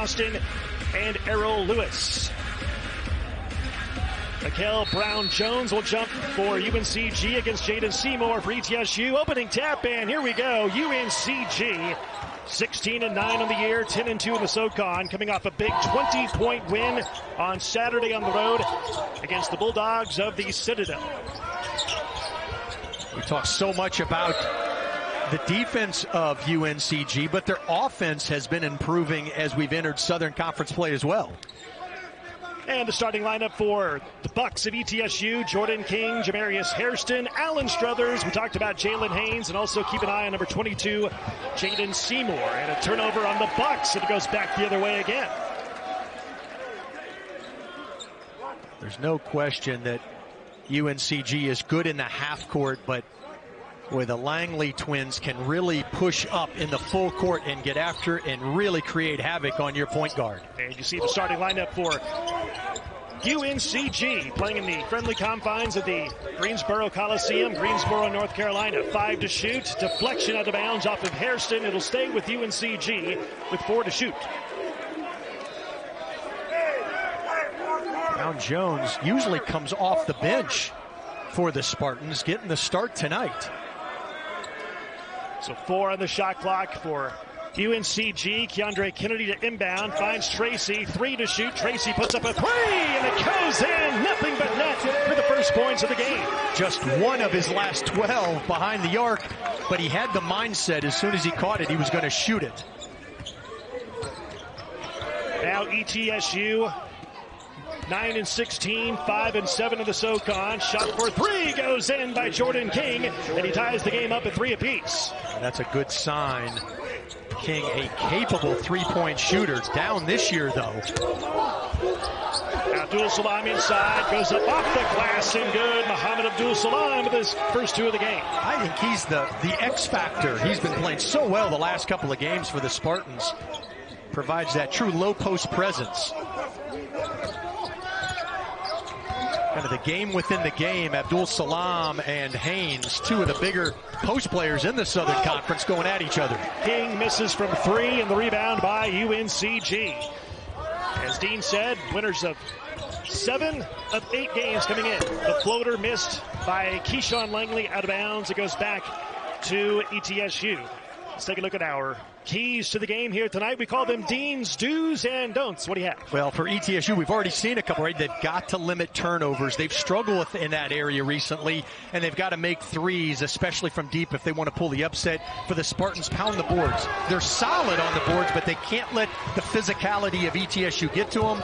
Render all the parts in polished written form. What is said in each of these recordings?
Austin and Errol Lewis. Mikel Brown-Jones will jump for UNCG against Jaden Seymour for ETSU. Opening tap, and here we go. UNCG 16-9 on the year, 10-2 in the SOCON, coming off a big 20-point win on Saturday on the road against the Bulldogs of the Citadel. We talk so much about the defense of UNCG, but their offense has been improving as we've entered Southern Conference play as well. And the starting lineup for the Bucks of ETSU: Jordan King, Jamarius Hairston, Alan Struthers. We talked about Jalen Haynes, and also keep an eye on number 22, Jaden Seymour. And a turnover on the Bucks, and it goes back the other way again. There's no question that UNCG is good in the half court, but where the Langley twins can really push up in the full court and get after and really create havoc on your point guard. And you see the starting lineup for UNCG playing in the friendly confines of the Greensboro Coliseum, Greensboro, North Carolina. 5 to shoot, deflection out of bounds off of Hairston. It'll stay with UNCG with 4 to shoot. Brown-Jones usually comes off the bench for the Spartans, getting the start tonight. So 4 on the shot clock for UNCG. Keondre Kennedy to inbound, finds Tracy, 3 to shoot. Tracy puts up a 3, and it goes in. Nothing but net for the first points of the game. Just one of his last 12 behind the arc, but he had the mindset as soon as he caught it, he was going to shoot it. Now ETSU 9-16, 5-7 in the SOCON. Shot for 3 goes in by Jordan King, and he ties the game up at 3 apiece. That's a good sign. King, a capable three-point shooter, down this year though. Abdul Salam inside, goes up off the glass and good. Mohamed Abdul Salam with his first 2 of the game. I think he's the X factor. He's been playing so well the last couple of games for the Spartans. Provides that true low post presence. Kind of the game within the game. Abdul Salam and Haynes, 2 of the bigger post players in the Southern Conference, going at each other. King misses from 3, and the rebound by UNCG. As Dean said, winners of 7 of 8 games coming in. The floater missed by Keyshawn Langley out of bounds. It goes back to ETSU. Let's take a look at our keys to the game here tonight. We call them Dean's do's and don'ts. What do you have? Well, for ETSU, we've already seen a couple, right? They've got to limit turnovers. They've struggled in that area recently, and they've got to make threes, especially from deep, if they want to pull the upset. For the Spartans, pound the boards. They're solid on the boards, but they can't let the physicality of ETSU get to them.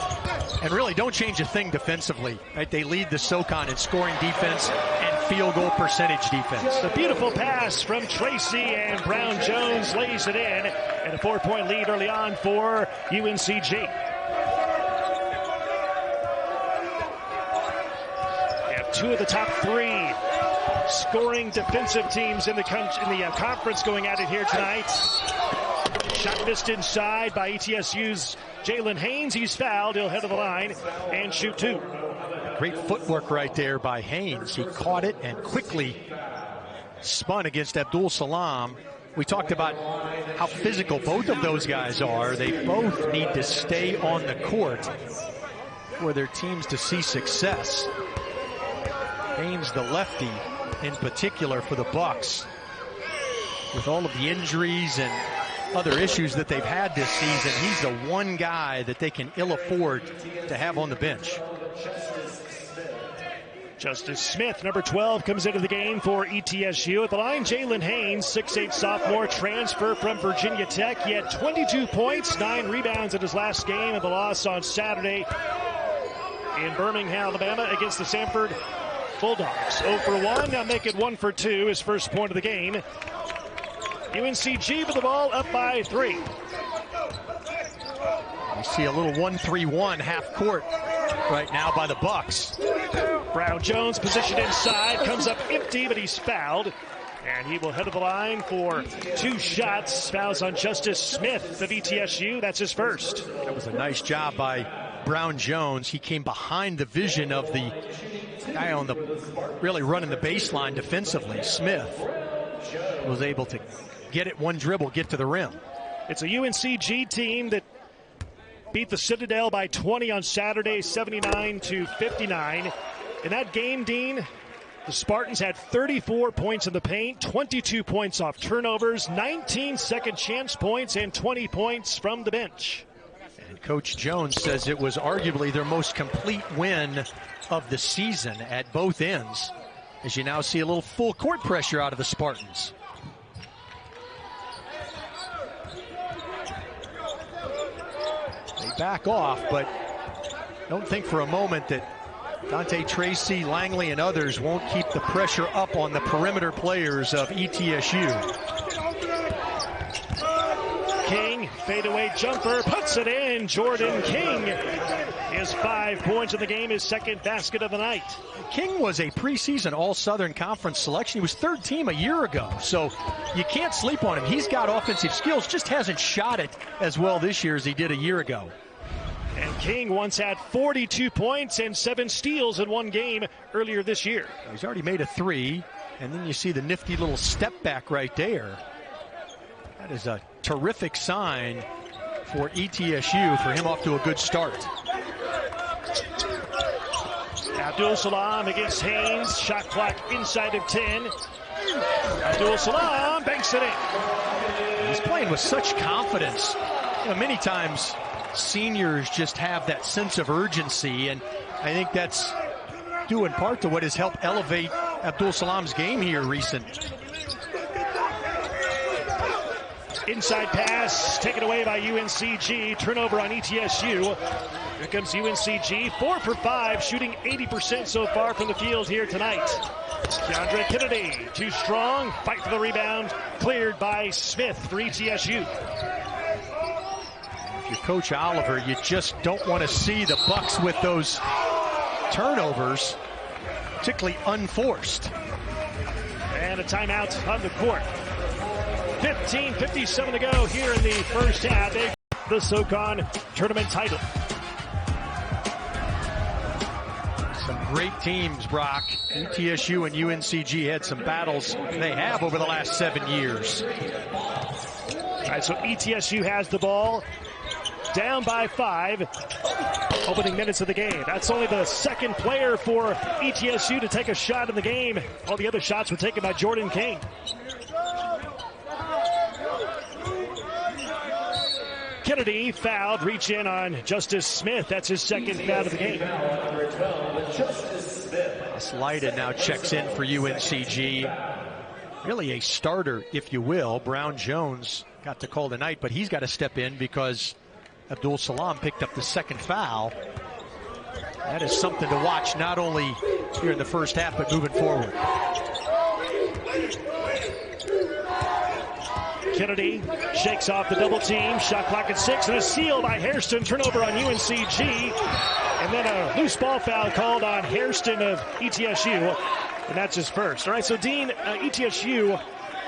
And really don't change a thing defensively, right? They lead the SOCON in scoring defense and field goal percentage defense. The beautiful pass from Tracy, and Brown-Jones lays it in. And a 4-point lead early on for UNCG. They have 2 of the top 3 scoring defensive teams in the conference going at it here tonight. Shot missed inside by ETSU's Jalen Haynes. He's fouled. He'll head to the line and shoot 2. Great footwork right there by Haynes. He caught it and quickly spun against Abdul Salam. We talked about how physical both of those guys are. They both need to stay on the court for their teams to see success. Haynes, the lefty, in particular for the Bucks, with all of the injuries and other issues that they've had this season, he's the one guy that they can ill afford to have on the bench. Justice Smith, number 12, comes into the game for ETSU. At the line, Jalen Haynes, 6'8" sophomore, transfer from Virginia Tech. He had 22 points, 9 rebounds in his last game of the loss on Saturday in Birmingham, Alabama, against the Samford Bulldogs. 0 for 1, now make it 1 for 2, his first point of the game. UNCG with the ball up by 3. You see a little 1-3-1 half court right now by the Bucks. Brown-Jones positioned inside, comes up empty, but he's fouled. And he will head to the line for 2 shots. Fouls on Justice Smith of ETSU. That's his first. That was a nice job by Brown-Jones. He came behind the vision of the guy on the really running the baseline defensively. Smith was able to get it one dribble, get to the rim. It's a UNCG team that beat the Citadel by 20 on Saturday, 79-59. In that game, Dean, the Spartans had 34 points in the paint, 22 points off turnovers, 19 second chance points, and 20 points from the bench. And Coach Jones says it was arguably their most complete win of the season at both ends, as you now see a little full court pressure out of the Spartans. They back off, but don't think for a moment that Dante Tracy, Langley, and others won't keep the pressure up on the perimeter players of ETSU. King, fadeaway jumper, puts it in. Jordan King is 5 points in the game, his second basket of the night. King was a preseason All-Southern Conference selection. He was third team a year ago, so you can't sleep on him. He's got offensive skills, just hasn't shot it as well this year as he did a year ago. And King once had 42 points and 7 steals in one game earlier this year. He's already made a 3, and then you see the nifty little step back right there. That is a terrific sign for ETSU, for him off to a good start. Abdul Salam against Haynes, shot clock inside of 10. Abdul Salam banks it in. He's playing with such confidence. You know, many times seniors just have that sense of urgency, and I think that's due in part to what has helped elevate Abdul Salam's game here recently. Inside pass taken away by UNCG. Turnover on ETSU. Here comes UNCG, 4 for 5, shooting 80% so far from the field here tonight. Keondre Kennedy, too strong, fight for the rebound, cleared by Smith for ETSU. If you're Coach Oliver, you just don't want to see the Bucks with those turnovers, particularly unforced. And a timeout on the court. 15:57 to go here in the first half. They the SOCON tournament title. Some great teams, Brock. ETSU and UNCG had some battles they have over the last 7 years. All right, so ETSU has the ball, down by 5. Opening minutes of the game. That's only the second player for ETSU to take a shot in the game. All the other shots were taken by Jordan King. Kennedy fouled, reach in on Justice Smith. That's his second foul of the game. Slida now checks in for UNCG. Really a starter, if you will. Brown Jones got to call tonight, but he's got to step in because Abdul Salam picked up the second foul. That is something to watch, not only here in the first half, but moving forward. Kennedy shakes off the double team. Shot clock at 6, and a steal by Hairston. Turnover on UNCG. And then a loose ball foul called on Hairston of ETSU. And that's his first. All right, so Dean, ETSU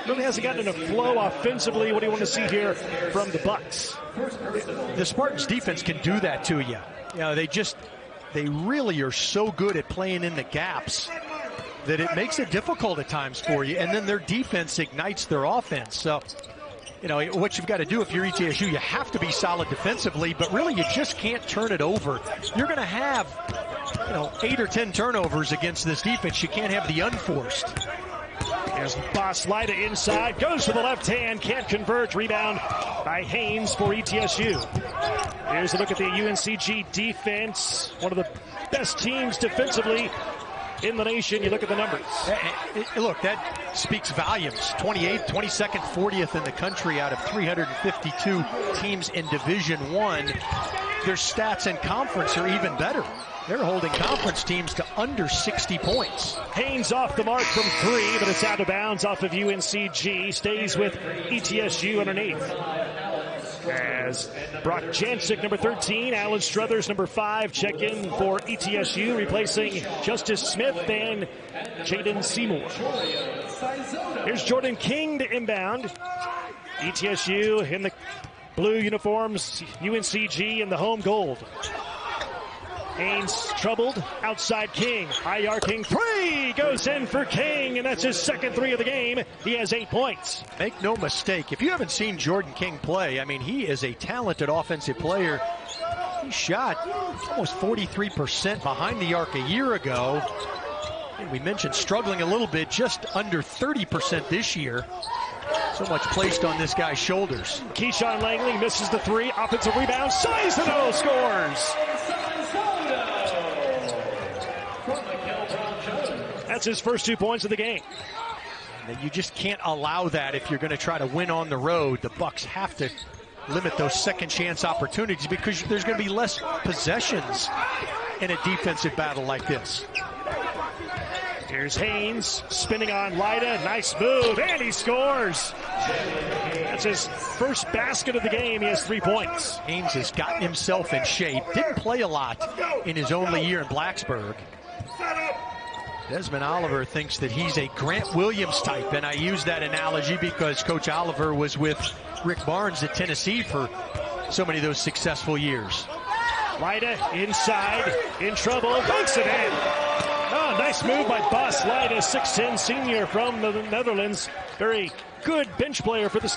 really hasn't gotten in a flow offensively. What do you want to see here from the Bucks? The Spartans defense can do that to you. You know, they really are so good at playing in the gaps that it makes it difficult at times for you. And then their defense ignites their offense. So, you know, what you've got to do if you're ETSU, you have to be solid defensively, but really you just can't turn it over. You're going to have, 8 or 10 turnovers against this defense. You can't have the unforced. There's Slida inside, goes to the left hand, can't convert. Rebound by Haynes for ETSU. Here's a look at the UNCG defense. One of the best teams defensively in the nation. You look at the numbers. Look, that speaks volumes. 28th, 22nd, 40th in the country out of 352 teams in Division I. Their stats in conference are even better. They're holding conference teams to under 60 points. Haynes off the mark from 3, but it's out of bounds off of UNCG. Stays with ETSU underneath. As Brock Jancic, number 13, Alan Struthers, number 5, check in for ETSU, replacing Justice Smith and Jaden Seymour. Here's Jordan King to inbound. ETSU in the blue uniforms, UNCG in the home gold. Haynes troubled, outside King, high arcing 3, goes in for King, and that's his second 3 of the game. He has 8 points. Make no mistake, if you haven't seen Jordan King play, I mean, he is a talented offensive player. He shot almost 43% behind the arc a year ago. And we mentioned struggling a little bit, just under 30% this year. So much placed on this guy's shoulders. Keyshawn Langley misses the three. Offensive rebound. Sizano scores. That's his first 2 points of the game. And you just can't allow that if you're going to try to win on the road. The Bucks have to limit those second chance opportunities because there's going to be less possessions in a defensive battle like this. Here's Haynes spinning on Lida. Nice move, and he scores. That's his first basket of the game. He has 3 points. Haynes has gotten himself in shape. Didn't play a lot in his only year in Blacksburg. Desmond Oliver thinks that he's a Grant Williams type, and I use that analogy because Coach Oliver was with Rick Barnes at Tennessee for so many of those successful years. Lida inside, in trouble, dunks it in. Oh, nice move by Bas Lida, 6'10" senior from the Netherlands. Very good bench player for this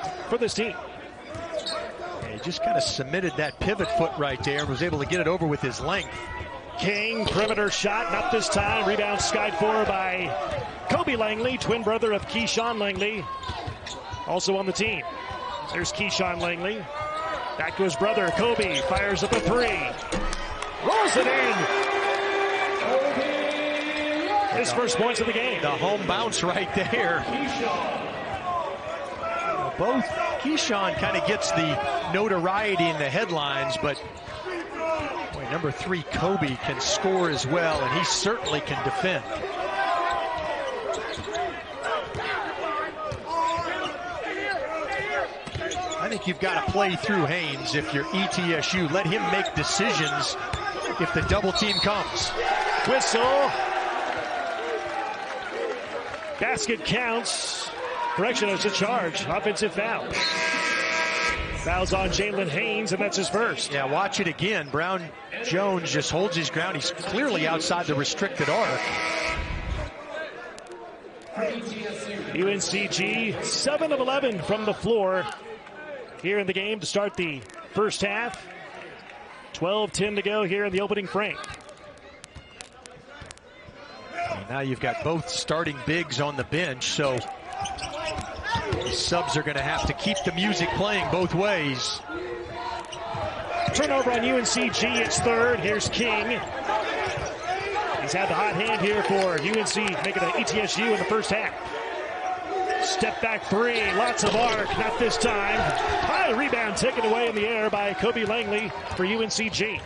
team. Yeah, he just kind of submitted that pivot foot right there and was able to get it over with his length. King, perimeter shot, not this time. Rebound skied for by Kobe Langley, twin brother of Keyshawn Langley, also on the team. There's Keyshawn Langley. Back to his brother, Kobe, fires up a three. Rolls it in. His first points of the game. The home bounce right there. Both Keyshawn kind of gets the notoriety in the headlines, but boy, number 3 Kobe can score as well, and he certainly can defend. I think you've got to play through Haynes if you're ETSU. Let him make decisions if the double team comes. Whistle. Basket counts. Correction, it's a charge. Offensive foul. Fouls on Jalen Haynes, and that's his first. Yeah, watch it again. Brown Jones just holds his ground. He's clearly outside the restricted arc. UNCG, 7 of 11 from the floor here in the game to start the first half. 12-10 to go here in the opening frame. And now you've got both starting bigs on the bench, so the subs are going to have to keep the music playing both ways. Turnover on UNCG, it's third. Here's King. He's had the hot hand here for UNC, making an ETSU in the first half. Step back three, lots of arc, not this time. High rebound taken away in the air by Kobe Langley for UNCG.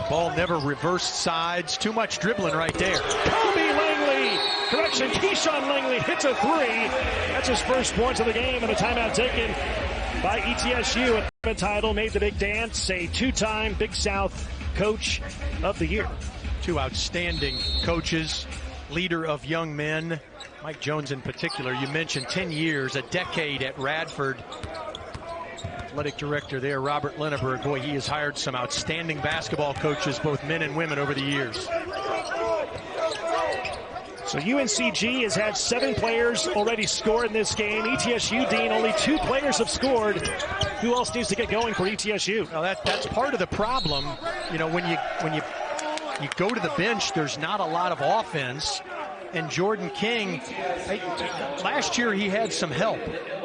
Ball never reversed sides, too much dribbling right there. Kobe Langley, correction, Keyshawn Langley hits a three. That's his first points of the game, and a timeout taken by ETSU. A title, made the big dance, a two-time Big South Coach of the Year. Two outstanding coaches, leader of young men. Mike Jones in particular, you mentioned 10 years, a decade at Radford. Athletic director there, Robert Lenneberg. Boy, he has hired some outstanding basketball coaches, both men and women, over the years. So UNCG has had 7 players already score in this game. ETSU, Dean, only 2 players have scored. Who else needs to get going for ETSU? Well, that's part of the problem. You know, when you go to the bench, there's not a lot of offense. And Jordan King, last year he had some help.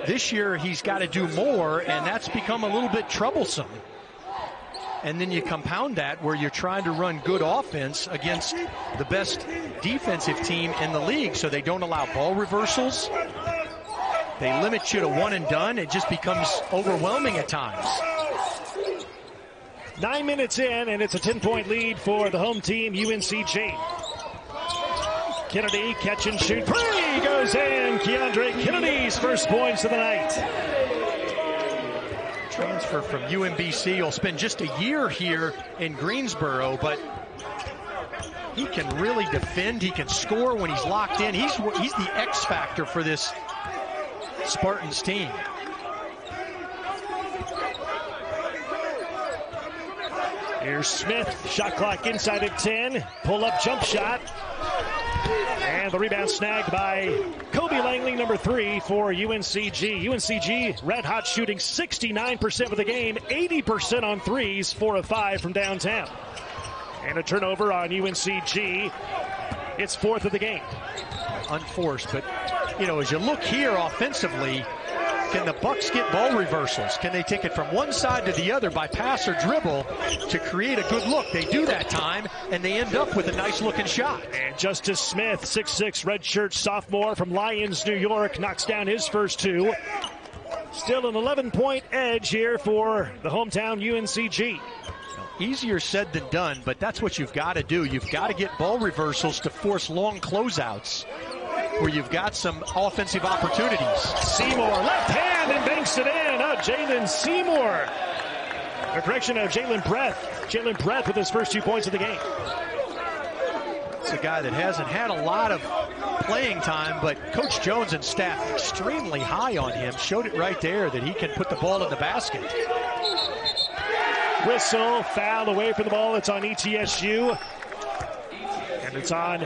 This year he's got to do more, and that's become a little bit troublesome. And then you compound that where you're trying to run good offense against the best defensive team in the league, so they don't allow ball reversals. They limit you to one and done. It just becomes overwhelming at times. 9 minutes in, and it's a 10-point lead for the home team, UNCG. Kennedy, catch and shoot. Three goes in. Keondre Kennedy's first points of the night. Transfer from UMBC. He'll spend just a year here in Greensboro, but he can really defend. He can score when he's locked in. He's the X factor for this Spartans team. Here's Smith. Shot clock inside at 10. Pull-up jump shot. And the rebound snagged by Kobe Kobe Langley, number 3 for UNCG. UNCG red hot, shooting 69% of the game, 80% on threes, 4 of 5 from downtown. And a turnover on UNCG. It's 4th of the game. Unforced, but as you look here offensively, can the Bucks get ball reversals? Can they take it from one side to the other by pass or dribble to create a good look? They do that time, and they end up with a nice-looking shot. And Justice Smith, 6'6", redshirt sophomore from Lyons, New York, knocks down his first 2. Still an 11-point edge here for the hometown UNCG. Easier said than done, but that's what you've got to do. You've got to get ball reversals to force long closeouts where you've got some offensive opportunities. Seymour, left hand, and banks it in. Jalen Seymour. A correction of Jalen Breath. Jalen Breath with his first 2 points of the game. It's a guy that hasn't had a lot of playing time, but Coach Jones and staff extremely high on him. Showed it right there that he can put the ball in the basket. Whistle, foul away from the ball. It's on ETSU. And it's on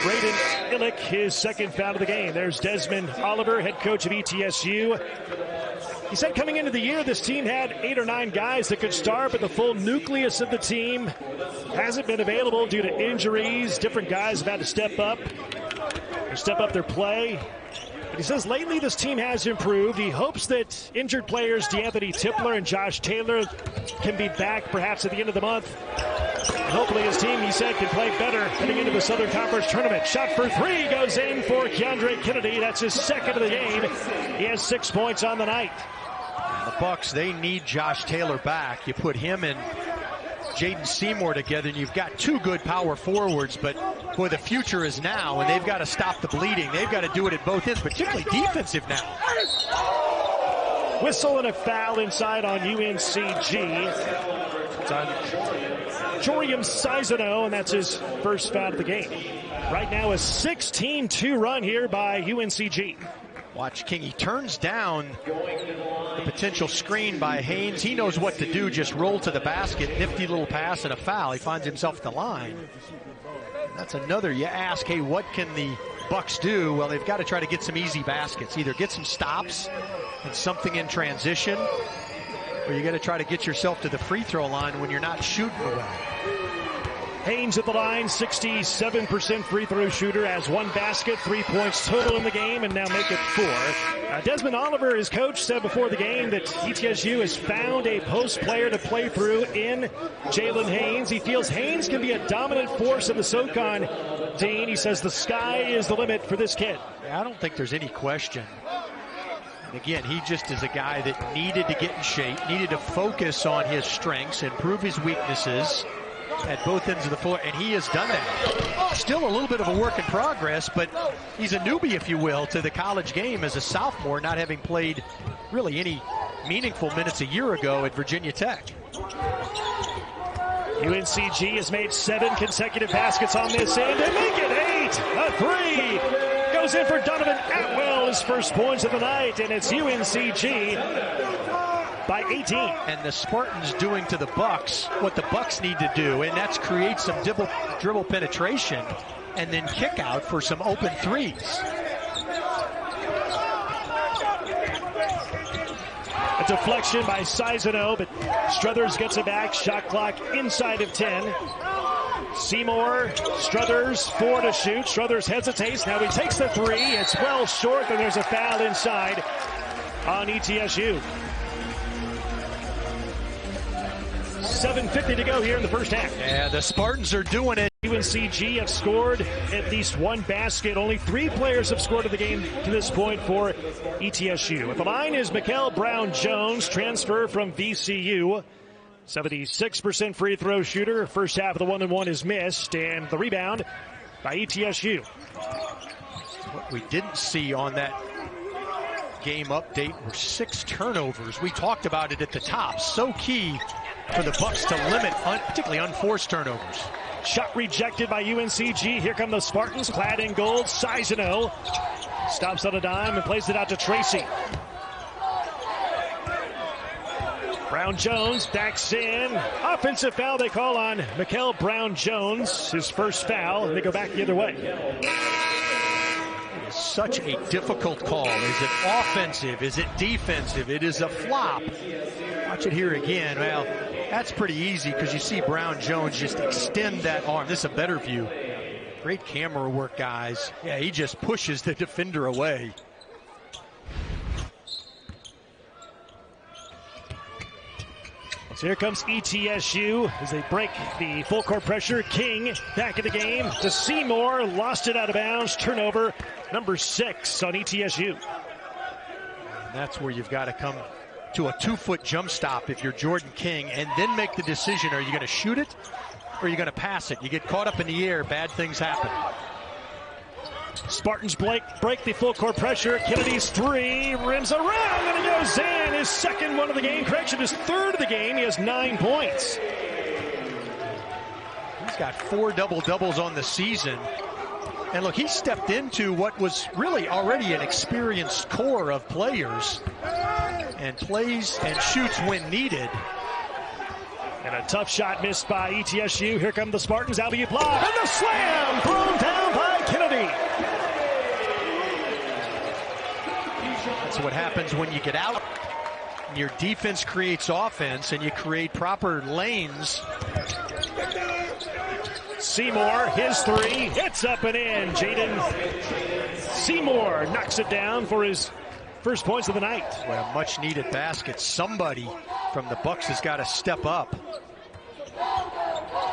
Braden Illick, his second foul of the game. There's Desmond Oliver, head coach of ETSU. He said coming into the year, this team had 8 or 9 guys that could start, but the full nucleus of the team hasn't been available due to injuries. Different guys have had to step up their play. But he says lately this team has improved. He hopes that injured players DeAnthony Tipler and Josh Taylor can be back perhaps at the end of the month. And hopefully his team, he said, can play better heading into the Southern Conference Tournament. Shot for 3 goes in for Keondre Kennedy. That's his second of the game. He has 6 points on the night. The Bucks, they need Josh Taylor back. You put him and Jaden Seymour together, and you've got 2 good power forwards, but boy, the future is now, and they've got to stop the bleeding. They've got to do it at both ends, particularly defensive now. Whistle and a foul inside on UNCG. It's on Jorium Sizano, and that's his first foul of the game. Right now a 16-2 run here by UNCG. Watch King, he turns down the potential screen by Haynes. He knows what to do, just roll to the basket, nifty little pass and a foul. He finds himself at the line. That's another, you ask, hey, what can the Bucks do? Well, they've got to try to get some easy baskets. Either get some stops and something in transition, or you got to try to get yourself to the free throw line when you're not shooting well. Haynes at the line, 67% free throw shooter, has 1 basket, 3 points total in the game, and now make it 4. Desmond Oliver, his coach, said before the game that ETSU has found a post player to play through in Jalen Haynes. He feels Haynes can be a dominant force in the SOCON, Dean. He says the sky is the limit for this kid. Yeah, I don't think there's any question. And again, he just is a guy that needed to get in shape, needed to focus on his strengths, improve his weaknesses at both ends of the floor, and he has done that. Still a little bit of a work in progress, but he's a newbie, if you will, to the college game as a sophomore, not having played really any meaningful minutes a year ago at Virginia Tech. UNCG has made 7 consecutive baskets on this end, and make it 8. A 3 goes in for Donovan Atwell, his first points of the night, and it's UNCG by 18. And the Spartans doing to the Bucks what the Bucks need to do, and that's create some dribble penetration and then kick out for some open threes. A deflection by Sizano, but Struthers gets it back. Shot clock inside of 10. Seymour, Struthers, 4 to shoot. Struthers hesitates. Now he takes the 3. It's well short, and there's a foul inside on ETSU. 7:50 to go here in the first half. Yeah, the Spartans are doing it. UNCG have scored at least 1 basket. Only 3 players have scored in the game to this point for ETSU. At the line is Mikel Brown-Jones, transfer from VCU. 76% free throw shooter. First half of the 1-and-1 is missed, and the rebound by ETSU. What we didn't see on that game update were 6 turnovers. We talked about it at the top. So key for the Bucks to limit particularly unforced turnovers. Shot rejected by UNCG. Here come the Spartans, clad in gold. Sizano stops on a dime and plays it out to Tracy. Brown-Jones backs in. Offensive foul they call on Mikel Brown-Jones. His first foul, and they go back the other way. is such a difficult call. Is it offensive? Is it defensive? It is a flop. Watch it here again. Well, that's pretty easy because you see Brown Jones just extend that arm. This is a better view. Great camera work, guys. Yeah, he just pushes the defender away. So here comes ETSU as they break the full court pressure. King back in the game to Seymour. Lost it out of bounds. Turnover number 6 on ETSU. And that's where you've got to come to a 2-foot jump stop if you're Jordan King and then make the decision. Are you going to shoot it or are you going to pass it? You get caught up in the air, bad things happen. Spartans break the full court pressure. Kennedy's 3 rims around and it goes in. His second one of the game. Correction, his third of the game. He has 9 points. He's got 4 double-doubles on the season. And look, he stepped into what was really already an experienced core of players and plays and shoots when needed. And a tough shot missed by ETSU. Here come the Spartans. Alley-oop lob and the slam thrown down by Kennedy. That's what happens when you get out. Your defense creates offense and you create proper lanes. Seymour, his 3, it's up and in. Jaden Seymour knocks it down for his first points of the night. What a much needed basket. Somebody from the Bucks has got to step up.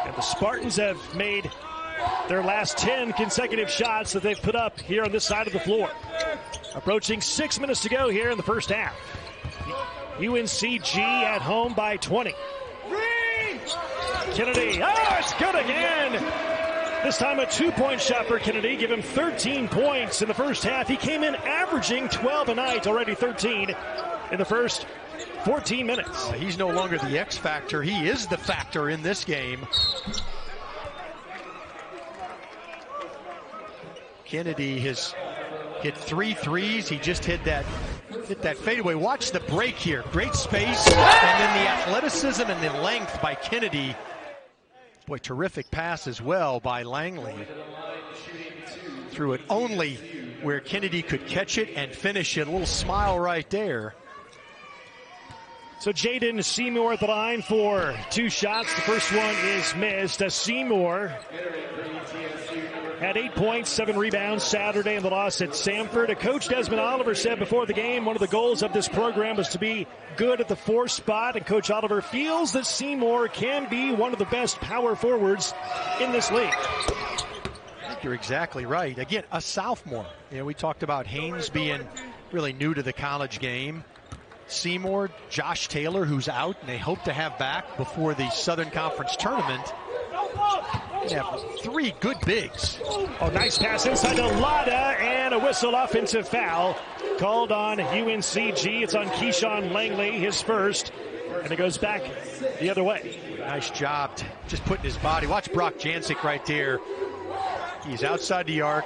And the Spartans have made their last 10 consecutive shots that they've put up here on this side of the floor. Approaching 6 minutes to go here in the first half. UNCG at home by 20. Kennedy, it's good again. This time a 2-point shot for Kennedy. Give him 13 points in the first half. He came in averaging 12 a night, already 13 in the first 14 minutes. He's no longer the X factor. He is the factor in this game. Kennedy has hit 3 threes. He just hit that fadeaway. Watch the break here. Great space. And then the athleticism and the length by Kennedy. Boy, terrific pass as well by Langley. Threw it only where Kennedy could catch it and finish it. A little smile right there. So Jaden Seymour at the line for 2 shots. The first one is missed. Seymour had 8 points, 7 rebounds Saturday in the loss at Samford. Coach Desmond Oliver said before the game one of the goals of this program was to be good at the 4 spot, and Coach Oliver feels that Seymour can be one of the best power forwards in this league. I think you're exactly right. Again, a sophomore. You know, we talked about Haynes being really new to the college game. Seymour, Josh Taylor, who's out, and they hope to have back before the Southern Conference tournament. They have 3 good bigs. Oh, nice pass inside to Lada, and a whistle, offensive foul called on UNCG. It's on Keyshawn Langley, his first, and it goes back the other way. Nice job just putting his body. Watch Brock Jancic right there. He's outside the arc.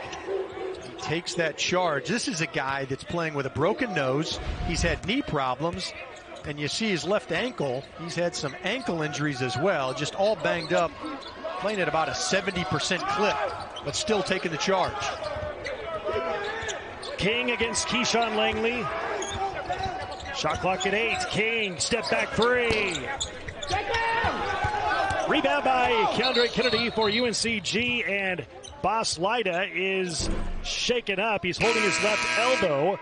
He takes that charge. This is a guy that's playing with a broken nose. He's had knee problems. And you see his left ankle. He's had some ankle injuries as well, just all banged up, playing at about a 70% clip, but still taking the charge. King against Keyshawn Langley. Shot clock at 8. King, step back 3. Rebound by Keondre Kennedy for UNCG, and Boss Lida is shaken up. He's holding his left elbow.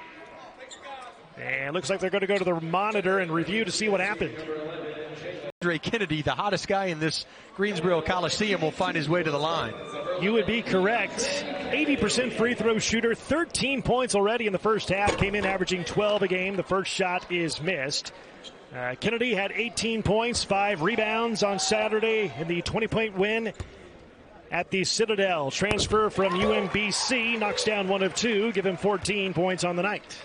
And looks like they're going to go to the monitor and review to see what happened. Andre Kennedy, the hottest guy in this Greensboro Coliseum, will find his way to the line. You would be correct. 80% free throw shooter, 13 points already in the first half. Came in averaging 12 a game. The first shot is missed. Kennedy had 18 points, 5 rebounds on Saturday in the 20-point win at the Citadel. Transfer from UMBC, knocks down 1 of 2, give him 14 points on the night.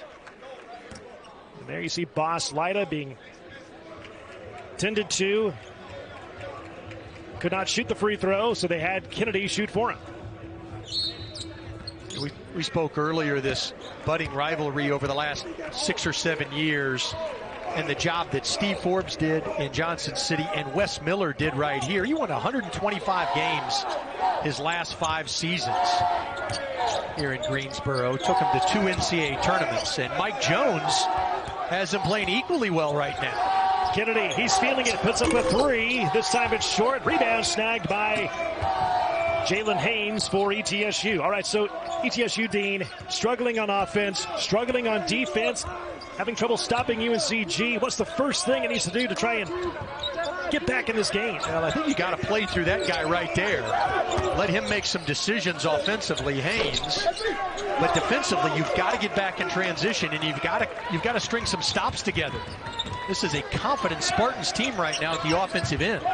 And there you see Boss Lida being tended to. Could not shoot the free throw, so they had Kennedy shoot for him. We spoke earlier, this budding rivalry over the last 6 or 7 years, and the job that Steve Forbes did in Johnson City and Wes Miller did right here. He won 125 games his last 5 seasons. here in Greensboro. Took him to 2 NCAA tournaments. And Mike Jones has him playing equally well right now. Kennedy, he's feeling it, puts up a 3. This time it's short. Rebound snagged by Jalen Haynes for ETSU. All right, so ETSU, Dean, struggling on offense, struggling on defense, having trouble stopping UNCG. What's the first thing it needs to do to try and get back in this game? Well, I think you got to play through that guy right there. Let him make some decisions offensively, Haynes. But defensively, you've got to get back in transition, and you've got to string some stops together. This is a confident Spartans team right now at the offensive end.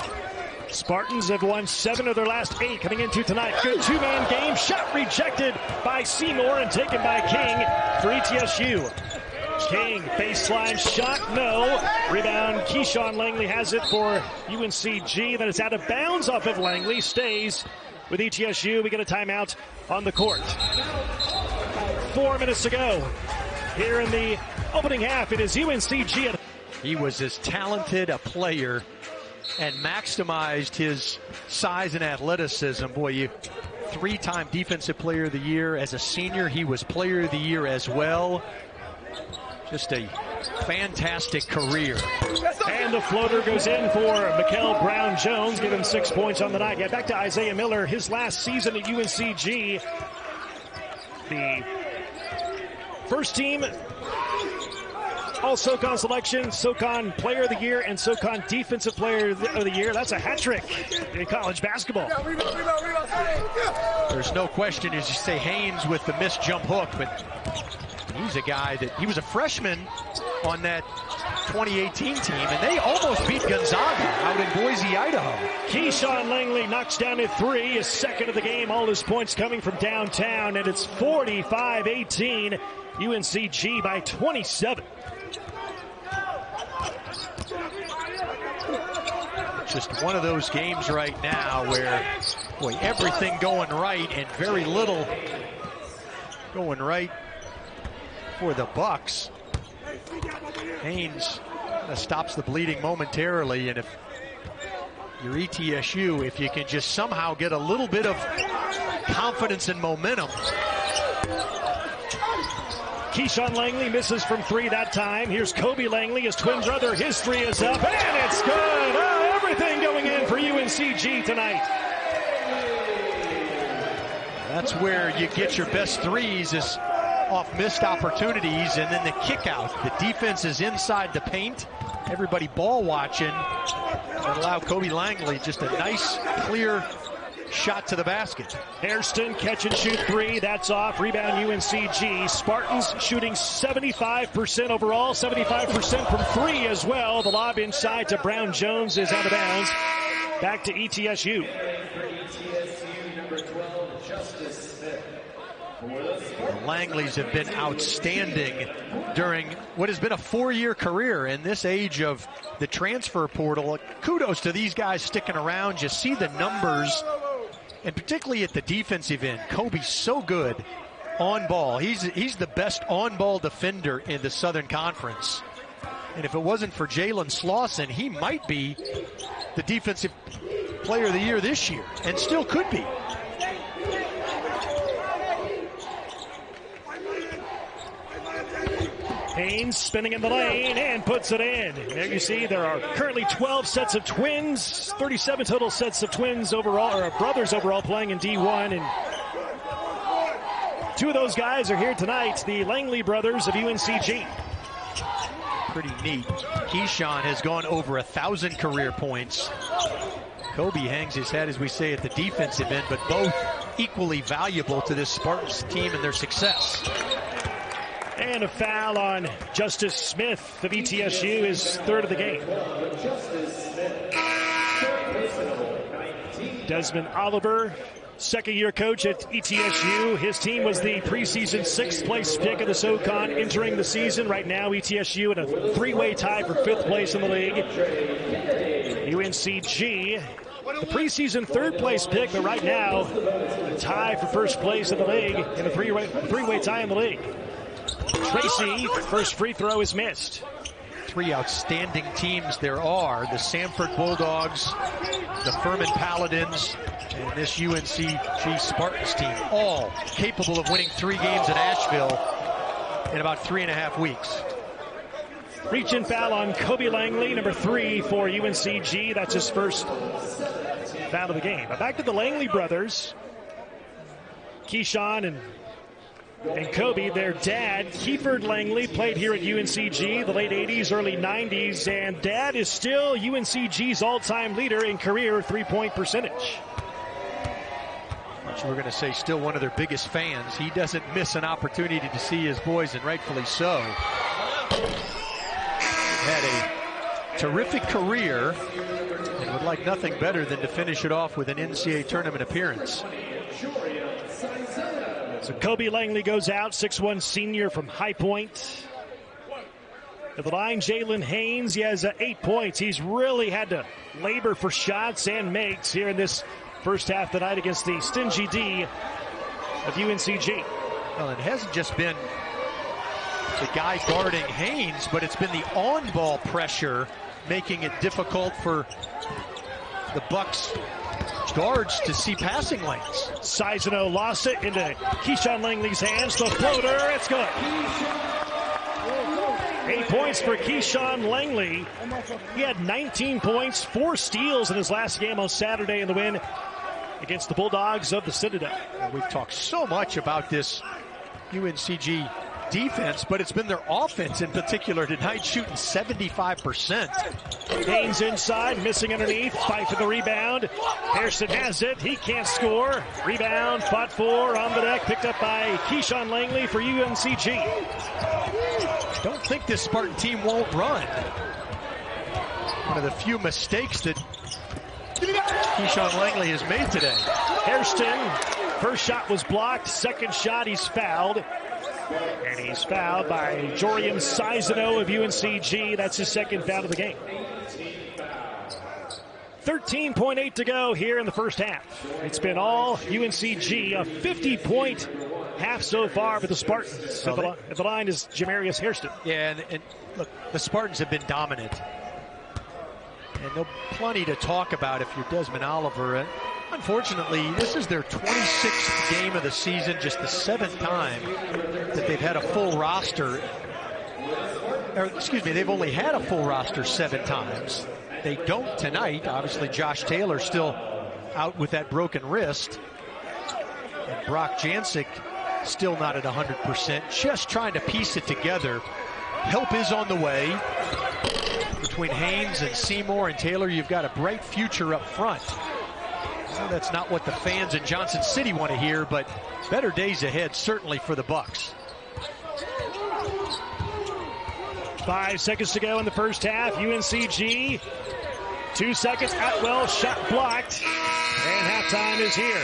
Spartans have won 7 of their last 8 coming into tonight. Good 2-man game. Shot rejected by Seymour and taken by King for ETSU. King, baseline shot, no. Rebound, Keyshawn Langley has it for UNCG. Then it's out of bounds off of Langley. Stays with ETSU. We get a timeout on the court. 4 minutes to go here in the opening half. It is UNCG. He was as talented a player and maximized his size and athleticism. Boy, you 3-time Defensive Player of the Year. As a senior, he was Player of the Year as well. Just a fantastic career. And the floater goes in for Mikel Brown-Jones. Give him 6 points on the night. Yeah, back to Isaiah Miller. His last season at UNCG. The first team All-SOCON selection, SOCON Player of the Year, and SOCON Defensive Player of the Year. That's a hat trick in college basketball. There's no question, as you say, Haynes with the missed jump hook, but he's a guy that, he was a freshman on that 2018 team, and they almost beat Gonzaga out in Boise, Idaho. Keyshawn Langley knocks down a 3, his second of the game, all his points coming from downtown, and it's 45-18, UNCG by 27. Just one of those games right now where, boy, everything going right and very little going right for the Bucks. Haynes stops the bleeding momentarily, and if you're ETSU, if you can just somehow get a little bit of confidence and momentum. Keyshawn Langley misses from 3 that time. Here's Kobe Langley, his twin brother. His 3 is up, and it's good. Oh, everything going in for UNCG tonight. That's where you get your best 3s, is off missed opportunities, and then the kick out. The defense is inside the paint. Everybody ball watching. And allow Kobe Langley just a nice, clear shot to the basket. Hairston catch and shoot 3. That's off. Rebound UNCG. Spartans shooting 75% overall, 75% from 3 as well. The lob inside to Brown-Jones is out of bounds. Back to ETSU. The Langleys have been outstanding during what has been a 4-year career in this age of the transfer portal. Kudos to these guys sticking around. You see the numbers, and particularly at the defensive end. Kobe's so good on ball. He's the best on-ball defender in the Southern Conference. And if it wasn't for Jalen Slauson, he might be the Defensive Player of the Year this year, and still could be. Haynes spinning in the lane and puts it in. There you see there are currently 12 sets of twins, 37 total sets of twins overall, or brothers overall, playing in D1. And 2 of those guys are here tonight, the Langley brothers of UNCG. Pretty neat. Keyshawn has gone over 1,000 career points. Kobe hangs his head, as we say, at the defensive end, but both equally valuable to this Spartans team and their success. And a foul on Justice Smith of ETSU, his 3rd of the game. Desmond Oliver, second-year coach at ETSU. His team was the preseason 6th place pick of the SOCON entering the season. Right now, ETSU in a 3-way tie for 5th place in the league. UNCG, the preseason 3rd place pick, but right now, a tie for 1st place in the league in a 3-way tie in the league. Tracy, first free throw is missed. 3 outstanding teams there are. The Sanford Bulldogs, the Furman Paladins, And this UNCG Spartans team, all capable of winning 3 games in Asheville in about 3.5 weeks. Reach and foul on Kobe Langley, number 3 for UNCG. That's his first foul of the game. But back to the Langley brothers. Keyshawn and Kobe, their dad, Kiefer Langley, played here at UNCG the late 80s, early 90s, and dad is still UNCG's all-time leader in career three-point percentage. Which we're going to say still one of their biggest fans. He doesn't miss an opportunity to see his boys, and rightfully so. Had a terrific career and would like nothing better than to finish it off with an NCAA tournament appearance. So Kobe Langley goes out, 6'1" senior from High Point. At the line, Jalen Haynes, he has 8 points. He's really had to labor for shots and makes here in this first half tonight against the stingy D of UNCG. Well, it hasn't just been the guy guarding Haynes, but it's been the on-ball pressure making it difficult for the Bucks guards to see passing lanes. Sizano lost it into Keyshawn Langley's hands. The floater, it's good. 8 points for Keyshawn Langley. He had 19 points, 4 steals in his last game on Saturday in the win against the Bulldogs of the Citadel. We've talked so much about this UNCG defense, but it's been their offense in particular tonight, shooting 75%. Haynes inside, missing underneath, fight for the rebound. Hairston has it, he can't score. Rebound, fought for, on the deck, picked up by Keyshawn Langley for UNCG. Don't think this Spartan team won't run. One of the few mistakes that Keyshawn Langley has made today. Hairston, first shot was blocked, second shot he's fouled. And he's fouled by Jorian Sizano of UNCG. That's his second foul of the game. 13.8 to go here in the first half. It's been all UNCG, a 50-point half so far for the Spartans. At the line is Jamarius Hairston. Yeah, and look, the Spartans have been dominant. And there'll be plenty to talk about if you're Desmond Oliver. Unfortunately, this is their 26th game of the season, just the 7th time that they've had a full roster. Or, excuse me, they've only had a full roster 7 times. They don't tonight. Obviously, Josh Taylor still out with that broken wrist. And Brock Jancic still not at 100%. Just trying to piece it together. Help is on the way. Between Haynes and Seymour and Taylor, you've got a bright future up front. Well, that's not what the fans in Johnson City want to hear, but better days ahead, certainly for the Bucks. 5 seconds to go in the first half. UNCG, 2 seconds. Atwell shot blocked, and halftime is here.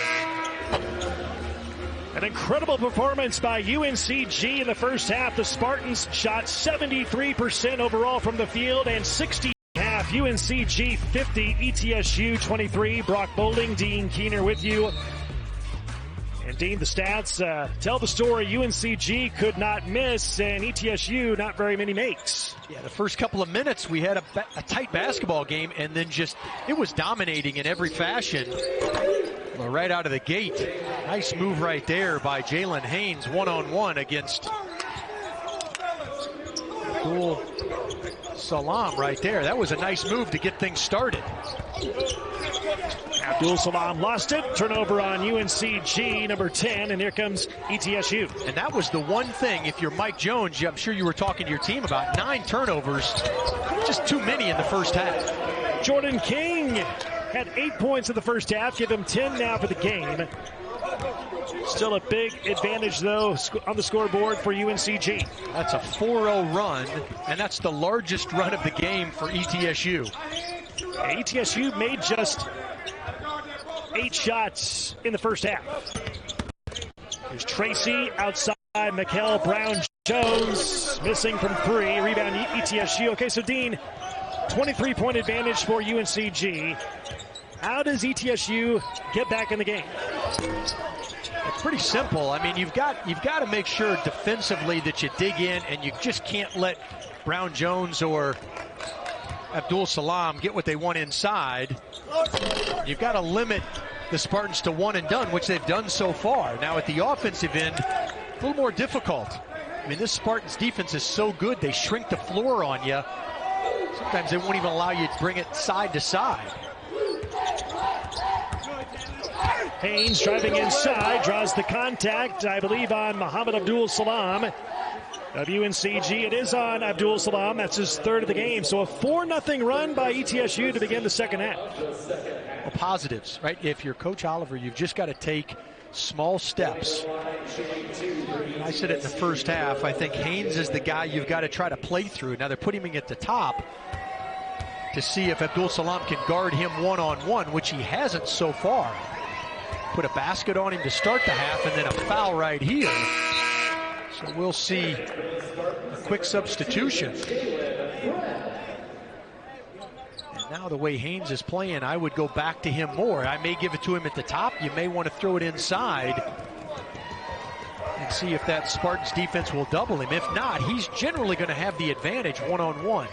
An incredible performance by UNCG in the first half. The Spartans shot 73% overall from the field and 60. UNCG 50, ETSU 23. Brock Bowling, Dean Keener with you. And Dean, the stats tell the story. UNCG could not miss, and ETSU not very many makes. Yeah, the first couple of minutes we had a tight basketball game, and then just it was dominating in every fashion. Well, right out of the gate. Nice move right there by Jalen Haynes, one-on-one against Abdul Salam right there. That was a nice move to get things started. Abdul Salam lost it. Turnover on UNCG, number 10, and here comes ETSU. And that was the one thing, if you're Mike Jones, I'm sure you were talking to your team about 9 turnovers. Just too many in the first half. Jordan King had 8 points in the first half. Give him 10 now for the game. Still a big advantage, though, on the scoreboard for UNCG. That's a 4-0 run, and that's the largest run of the game for ETSU. ETSU made just 8 shots in the first half. There's Tracy outside. Mikkel Brown-Jones missing from 3. Rebound ETSU. Okay, so Dean, 23-point advantage for UNCG. How does ETSU get back in the game? It's pretty simple. I mean, you've got to make sure defensively that you dig in, and you just can't let Brown-Jones or Abdul Salam get what they want inside. You've got to limit the Spartans to one and done, which they've done so far. Now at the offensive end, a little more difficult. I mean, this Spartans defense is so good, they shrink the floor on you. Sometimes they won't even allow you to bring it side to side. Haynes driving inside, draws the contact, I believe, on Muhammad Abdul Salam of UNCG. It is on Abdul Salam. That's his third of the game. So a 4-0 run by ETSU to begin the second half. Well, positives, right? If you're Coach Oliver, you've just got to take small steps. I said it in the first half. I think Haynes is the guy you've got to try to play through. Now they're putting him at the top to see if Abdul Salam can guard him one-on-one, which he hasn't so far. Put a basket on him to start the half, and then a foul right here. So we'll see a quick substitution. And now the way Haynes is playing, I would go back to him more. I may give it to him at the top. You may want to throw it inside and see if that Spartans defense will double him. If not, he's generally going to have the advantage one-on-one.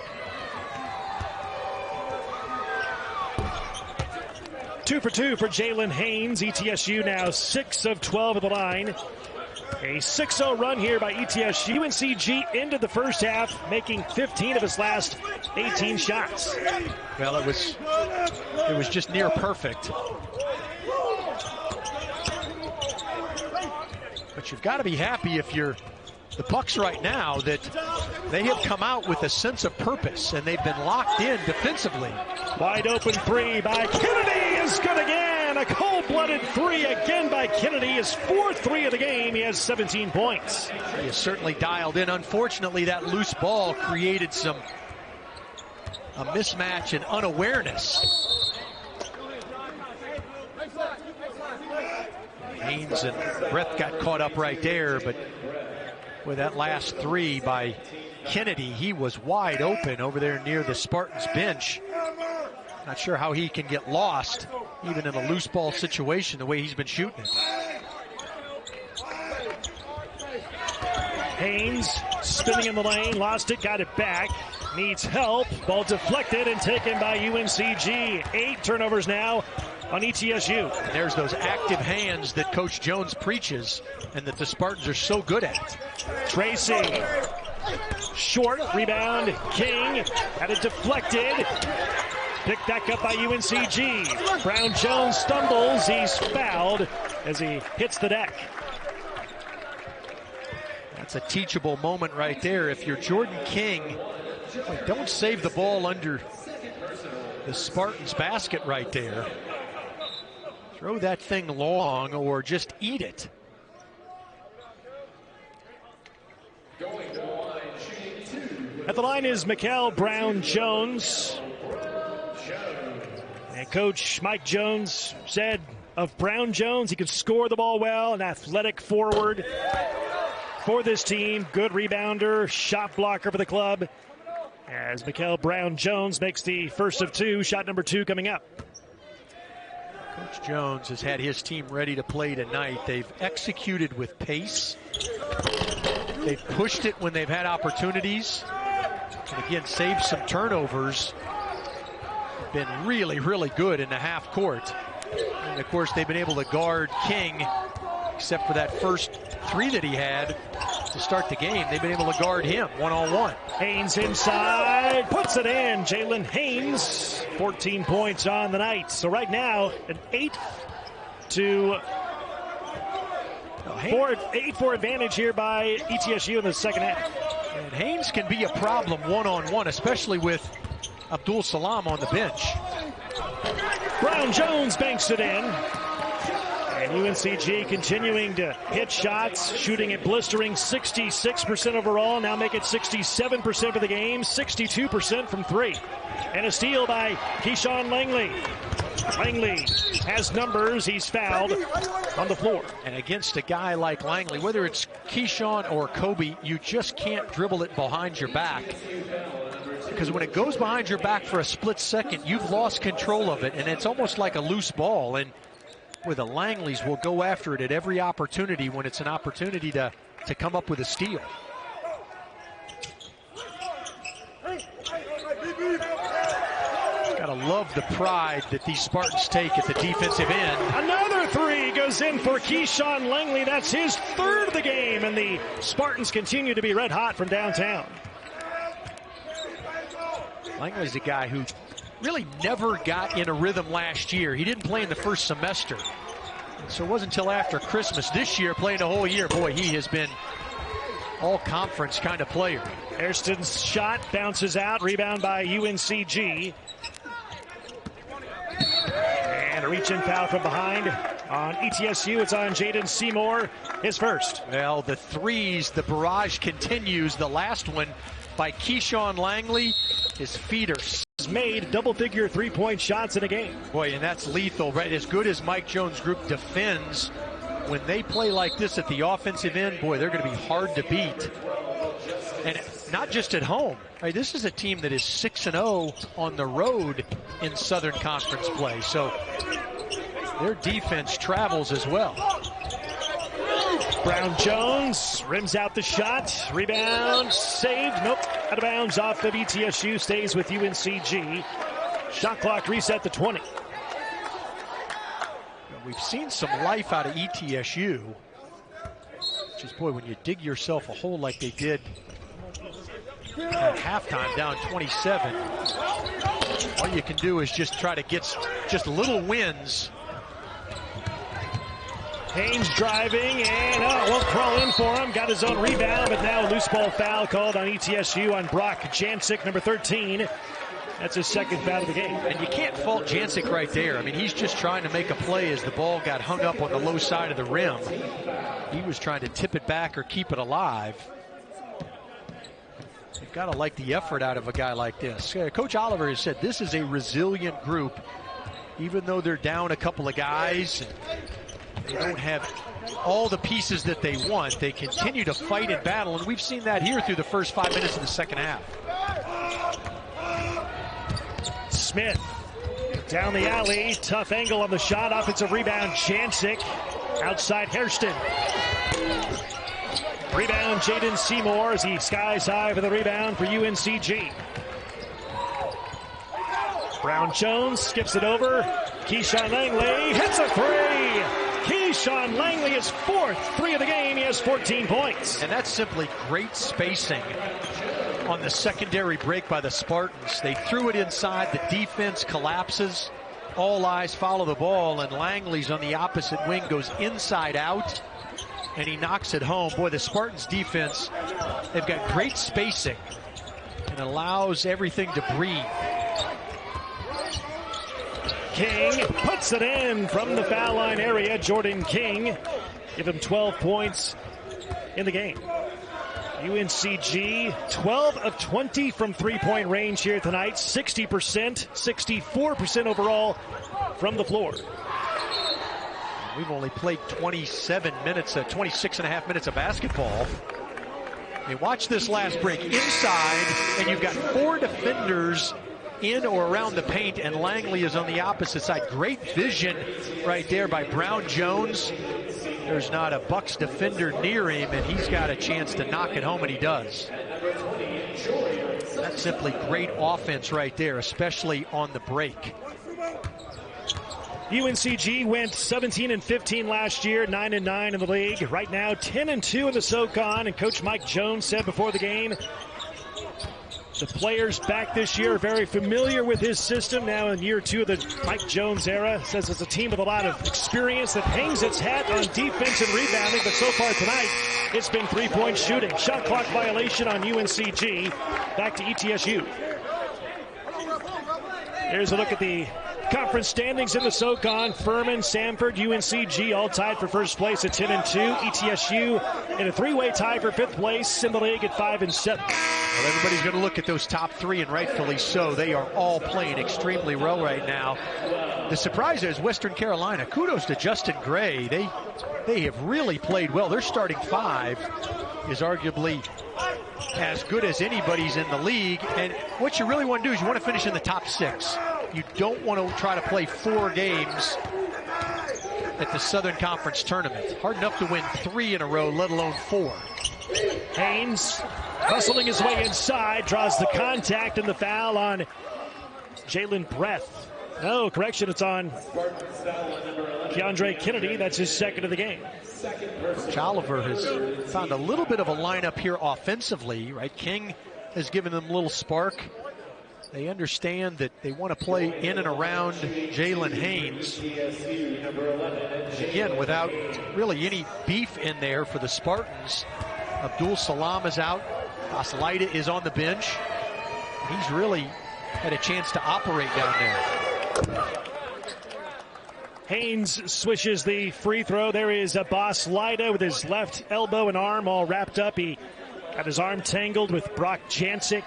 2 for 2 for Jalen Haynes. ETSU now 6 of 12 at the line. A 6-0 run here by ETSU. UNCG ended the first half making 15 of his last 18 shots. Well, it was just near perfect. But you've got to be happy if you're the Bucks right now that they have come out with a sense of purpose and they've been locked in defensively. Wide open three by Kennedy is good again. A cold-blooded three again by Kennedy. His fourth three of the game. He has 17 points. He is certainly dialed in. Unfortunately, that loose ball created a mismatch and unawareness. Haynes and Brett got caught up right there, but with that last three by Kennedy, he was wide open over there near the Spartans bench. Not sure how he can get lost, even in a loose ball situation, the way he's been shooting it. Haynes spinning in the lane, lost it, got it back. Needs help. Ball deflected and taken by UNCG. 8 turnovers now on ETSU. And there's those active hands that Coach Jones preaches and that the Spartans are so good at. Tracy, short, rebound, King, had it deflected. Picked back up by UNCG. Brown Jones stumbles, he's fouled as he hits the deck. That's a teachable moment right there. If you're Jordan King, don't save the ball under the Spartans basket right there. Throw that thing long or just eat it. At the line is Mikael Brown Jones. And Coach Mike Jones said of Brown Jones, he can score the ball well, an athletic forward for this team. Good rebounder, shot blocker for the club. As Mikael Brown Jones makes the first of 2, shot number 2 coming up. Coach Jones has had his team ready to play tonight. They've executed with pace. They've pushed it when they've had opportunities. And again, saved some turnovers. Been really, really good in the half court. And of course, they've been able to guard King, except for that first 3 that he had to start the game. They've been able to guard him one-on-one. Haynes inside, puts it in. Jalen Haynes, 14 points on the night. So right now, an 8-4 advantage here by ETSU in the second half. And Haynes can be a problem one-on-one, especially with Abdul Salam on the bench. Brown Jones banks it in. And UNCG continuing to hit shots, shooting at blistering 66% overall. Now make it 67% for the game, 62% from 3. And a steal by Keyshawn Langley. Langley has numbers. He's fouled on the floor. And against a guy like Langley, whether it's Keyshawn or Kobe, you just can't dribble it behind your back. Because when it goes behind your back for a split second, you've lost control of it, and it's almost like a loose ball. And where the Langleys will go after it at every opportunity when it's an opportunity to come up with a steal. Gotta love the pride that these Spartans take at the defensive end. Another three goes in for Keyshawn Langley. That's his third of the game, and the Spartans continue to be red hot from downtown. Langley's a guy who really never got in a rhythm last year. He didn't play in the first semester. So it wasn't until after Christmas this year, playing the whole year. Boy, he has been all-conference kind of player. Hairston's shot bounces out. Rebound by UNCG. And a reach-in foul from behind on ETSU. It's on Jaden Seymour, his first. Well, the threes, the barrage continues. The last one by Keyshawn Langley. His feet are made double-figure three-point shots in a game. Boy, and that's lethal, right? As good as Mike Jones' group defends, when they play like this at the offensive end, boy, they're going to be hard to beat. And not just at home. Right? This is a team that is 6-0 on the road in Southern Conference play. So their defense travels as well. Brown Jones rims out the shot. Rebound saved. Nope. Out of bounds off of ETSU. Stays with UNCG. Shot clock reset to 20. We've seen some life out of ETSU. Which is, boy, when you dig yourself a hole like they did at halftime, down 27, all you can do is just try to get just little wins. Haynes driving, and won't crawl in for him. Got his own rebound, but now a loose ball foul called on ETSU on Brock Jancic, number 13. That's his second foul of the game. And you can't fault Jancic right there. I mean, he's just trying to make a play as the ball got hung up on the low side of the rim. He was trying to tip it back or keep it alive. You've got to like the effort out of a guy like this. Coach Oliver has said this is a resilient group. Even though they're down a couple of guys, they don't have all the pieces that they want. They continue to fight and battle, and we've seen that here through the first 5 minutes of the second half. Smith down the alley. Tough angle on the shot. Offensive rebound, Jancic. Outside Hairston. Rebound, Jaden Seymour as he skies high for the rebound for UNCG. Brown Jones skips it over. Keyshawn Langley hits a three. Keyshawn Langley is fourth three of the game. He has 14 points. And that's simply great spacing on the secondary break by the Spartans. They threw it inside. The defense collapses. All eyes follow the ball, and Langley's on the opposite wing, goes inside out, and he knocks it home. Boy, the Spartans defense, they've got great spacing and allows everything to breathe. King puts it in from the foul line area. Jordan King, give him 12 points in the game. UNCG 12 of 20 from three-point range here tonight. 60%, 64% overall from the floor. We've only played 26 and a half minutes of basketball. You watch this last break inside, and you've got four defenders in or around the paint, and Langley is on the opposite side. Great vision right there by Brown Jones. There's not a Bucks defender near him, and he's got a chance to knock it home, and he does. That's simply great offense right there, especially on the break. UNCG went 17-15 last year, 9-9 in the league. Right now, 10-2 in the SOCON, and Coach Mike Jones said before the game, the players back this year are very familiar with his system. Now in year two of the Mike Jones era, says it's a team with a lot of experience that hangs its hat on defense and rebounding. But so far tonight, it's been three-point shooting. Shot clock violation on UNCG. Back to ETSU. Here's a look at the conference standings in the SOCON. Furman, Samford, UNCG all tied for first place at 10-2. ETSU in a three-way tie for fifth place in the league at 5-7. Well, everybody's going to look at those top three, and rightfully so. They are all playing extremely well right now. The surprise is Western Carolina. Kudos to Justin Gray. They have really played well. Their starting five is arguably as good as anybody's in the league. And what you really want to do is you want to finish in the top six. You don't want to try to play 4 games at the Southern Conference tournament. Hard enough to win 3 in a row, let alone 4. Haynes hustling his way inside, draws the contact and the foul on Jalen Breath. No, correction, it's on Keondre Kennedy. That's his second of the game. Coach Oliver has found a little bit of a lineup here offensively, right? King has given them a little spark. They understand that they want to play in and around Jalen Haynes. Again, without really any beef in there for the Spartans. Abdul Salam is out. Aslaida is on the bench. He's really had a chance to operate down there. Haynes swishes the free throw. There is Abbas Lida with his left elbow and arm all wrapped up. He got his arm tangled with Brock Jancic.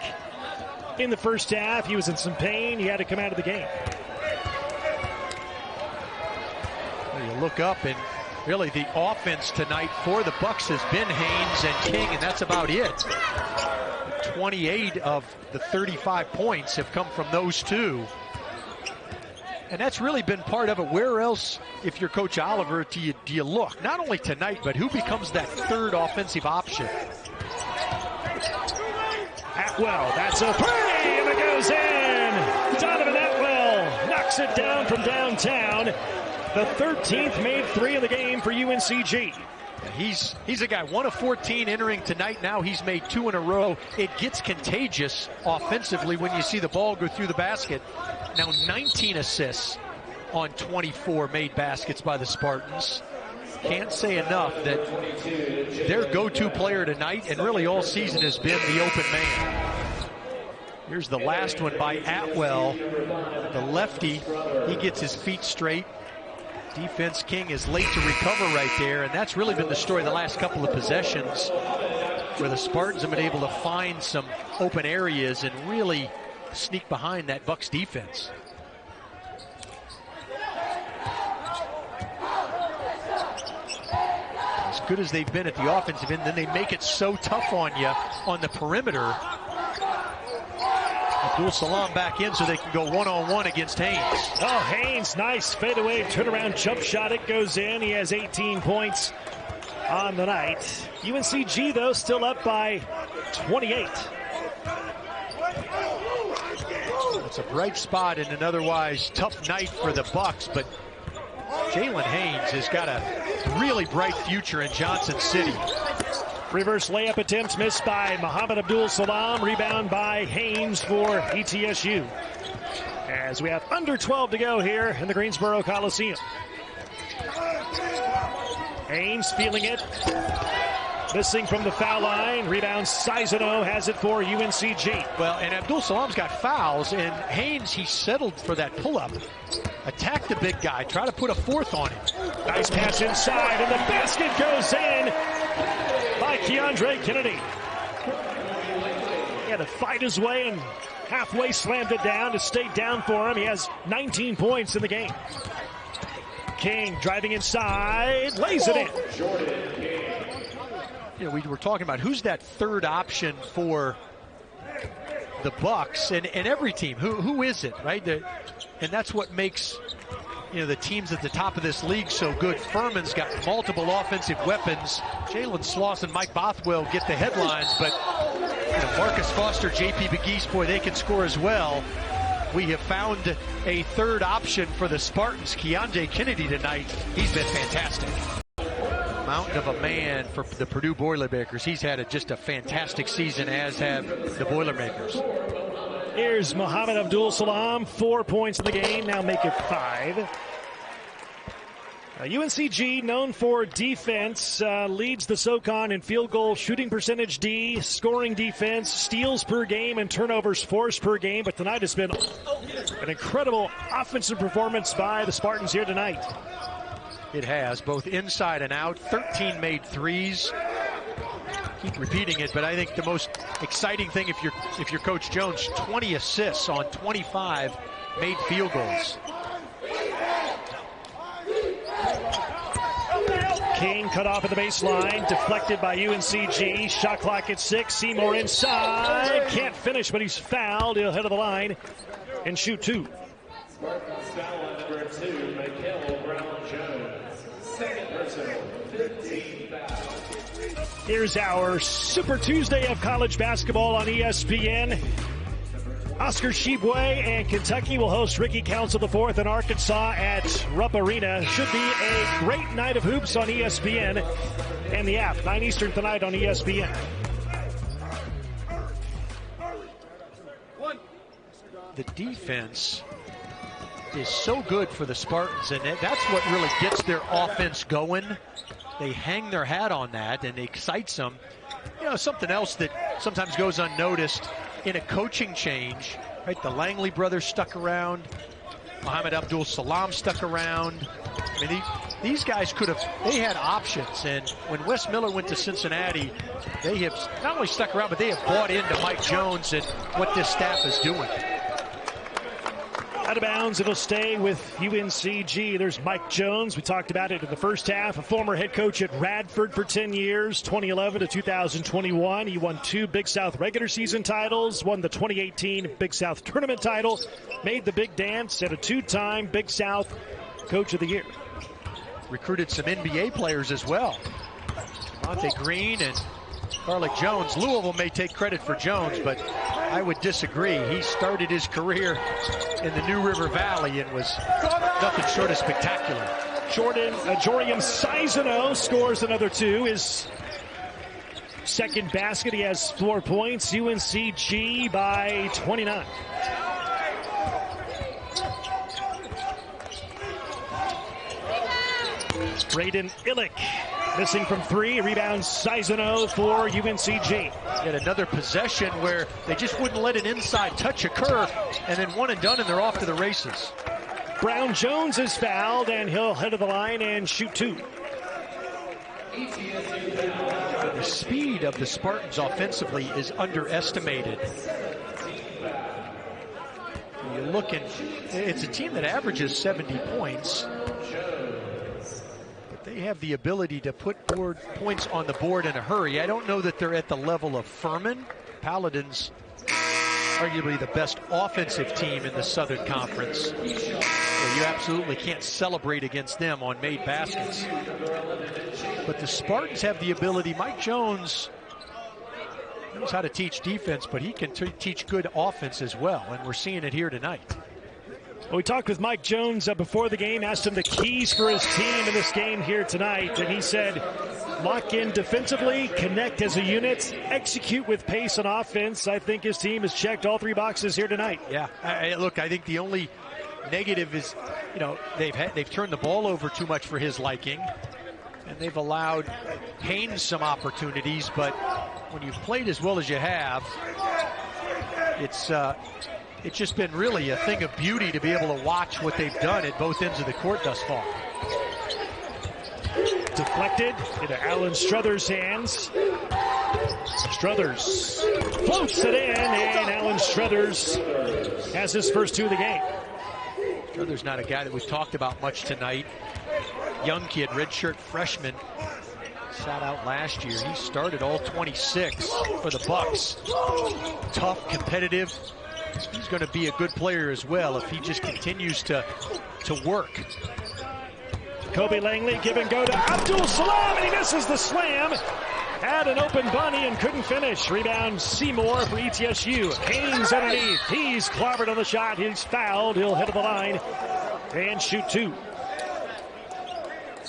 In the first half, he was in some pain. He had to come out of the game. Well, you look up, and really the offense tonight for the Bucks has been Haynes and King, and that's about it. 28 of the 35 points have come from those two. And that's really been part of it. Where else, if you're Coach Oliver, do you look? Not only tonight, but who becomes that third offensive option? Atwell, that's a three, and it goes in. Donovan Atwell knocks it down from downtown. The 13th made three in the game for UNCG. He's a guy, 1 of 14 entering tonight. Now he's made 2 in a row. It gets contagious offensively when you see the ball go through the basket. Now 19 assists on 24 made baskets by the Spartans. Can't say enough that their go-to player tonight and really all season has been the open man. Here's the last one by Atwell, the lefty. He gets his feet straight. Defense King is late to recover right there, and that's really been the story the last couple of possessions, where the Spartans have been able to find some open areas and really sneak behind that Bucks defense. As good as they've been at the offensive end, then they make it so tough on you on the perimeter. Abdul Salam back in so they can go one-on-one against Haynes. Oh, Haynes, nice fadeaway turnaround jump shot. It goes in. He has 18 points on the night. UNCG, though, still up by 28. It's a bright spot in an otherwise tough night for the Bucks, but Jalen Haynes has got a really bright future in Johnson City. Reverse layup attempts missed by Muhammad Abdul Salam. Rebound by Haynes for ETSU. As we have under 12 to go here in the Greensboro Coliseum. Haynes feeling it. Missing from the foul line. Rebound, Sizano has it for UNCG. Well, and Abdul Salam's got fouls, and Haynes, he settled for that pull-up. Attack the big guy. Try to put a fourth on him. Nice pass inside, and the basket goes in by Keondre Kennedy. He had to fight his way and halfway slammed it down to stay down for him. He has 19 points in the game. King driving inside, lays it in. You know, we were talking about who's that third option for the Bucks, and every team. Who is it, right? And that's what makes, you know, the teams at the top of this league so good. Furman's got multiple offensive weapons. Jalen Sloss and Mike Bothwell get the headlines, but you know, Marcus Foster, JP Begees, boy, they can score as well. We have found a third option for the Spartans. Keondre Kennedy tonight, he's been fantastic. Mountain of a man for the Purdue Boilermakers. He's had just a fantastic season, as have the Boilermakers. Here's Muhammad Abdul Salam, 4 points in the game, now make it 5. UNCG, known for defense, leads the SOCON in field goal shooting percentage D, scoring defense, steals per game, and turnovers forced per game. But tonight has been an incredible offensive performance by the Spartans here tonight. It has, both inside and out. 13 made threes. Keep repeating it, but I think the most exciting thing, if you're Coach Jones, 20 assists on 25 made field goals. King cut off at the baseline, deflected by UNCG. Shot clock at 6. Seymour inside, can't finish, but he's fouled. He'll head of the line and shoot 2. Spartans foul number 2, Michael Brown-Jones. Second personal, 15 fouls. Here's our Super Tuesday of college basketball on ESPN. Oscar Sheboy and Kentucky will host Ricky Council IV in Arkansas at Rupp Arena. Should be a great night of hoops on ESPN and the app. 9 Eastern tonight on ESPN. The defense is so good for the Spartans, and that's what really gets their offense going. They hang their hat on that, and it excites them. You know, something else that sometimes goes unnoticed in a coaching change, right? The Langley brothers stuck around. Mohamed Abdul Salam stuck around. I mean, these guys they had options. And when Wes Miller went to Cincinnati, they have not only stuck around, but they have bought into Mike Jones and what this staff is doing. Out of bounds, it'll stay with UNCG. There's Mike Jones. We talked about it in the first half. A former head coach at Radford for 10 years, 2011 to 2021. He won 2 Big South regular season titles, won the 2018 Big South tournament title, made the big dance, and a 2-time Big South Coach of the Year. Recruited some NBA players as well. Monte Green and Garlic Jones. Louisville may take credit for Jones, but I would disagree. He started his career in the New River Valley and was nothing short of spectacular. Jorium Sizano scores another 2. His second basket. He has 4 points. UNCG by 29. Braden Illick missing from 3. Rebounds Sizano for UNCG. Yet another possession where they just wouldn't let an inside touch occur, and then one and done, and they're off to the races. Brown Jones is fouled, and he'll head to the line and shoot 2. The speed of the Spartans offensively is underestimated. You're looking, it's a team that averages 70 points. They have the ability to put points on the board in a hurry. I don't know that they're at the level of Furman. Paladins, arguably the best offensive team in the Southern Conference. So you absolutely can't celebrate against them on made baskets. But the Spartans have the ability. Mike Jones knows how to teach defense, but he can teach good offense as well, and we're seeing it here tonight. Well, we talked with Mike Jones before the game, asked him the keys for his team in this game here tonight, and he said, lock in defensively, connect as a unit, execute with pace on offense. I think his team has checked all 3 boxes here tonight. Yeah, look, I think the only negative is, you know, they've turned the ball over too much for his liking, and they've allowed Haynes some opportunities, but when you've played as well as you have, it's just been really a thing of beauty to be able to watch what they've done at both ends of the court thus far. Deflected into Alan Struthers' hands. Struthers floats it in, and Alan Struthers has his first 2 of the game. Struthers not a guy that we've talked about much tonight. Young kid, redshirt freshman. Sat out last year. He started all 26 for the Bucks. Tough, competitive. He's going to be a good player as well if he just continues to work. Kobe Langley give and go to Abdul Salam, and he misses the slam. Had an open bunny and couldn't finish. Rebound Seymour for ETSU. Haynes underneath. He's clobbered on the shot. He's fouled. He'll head to the line and shoot 2.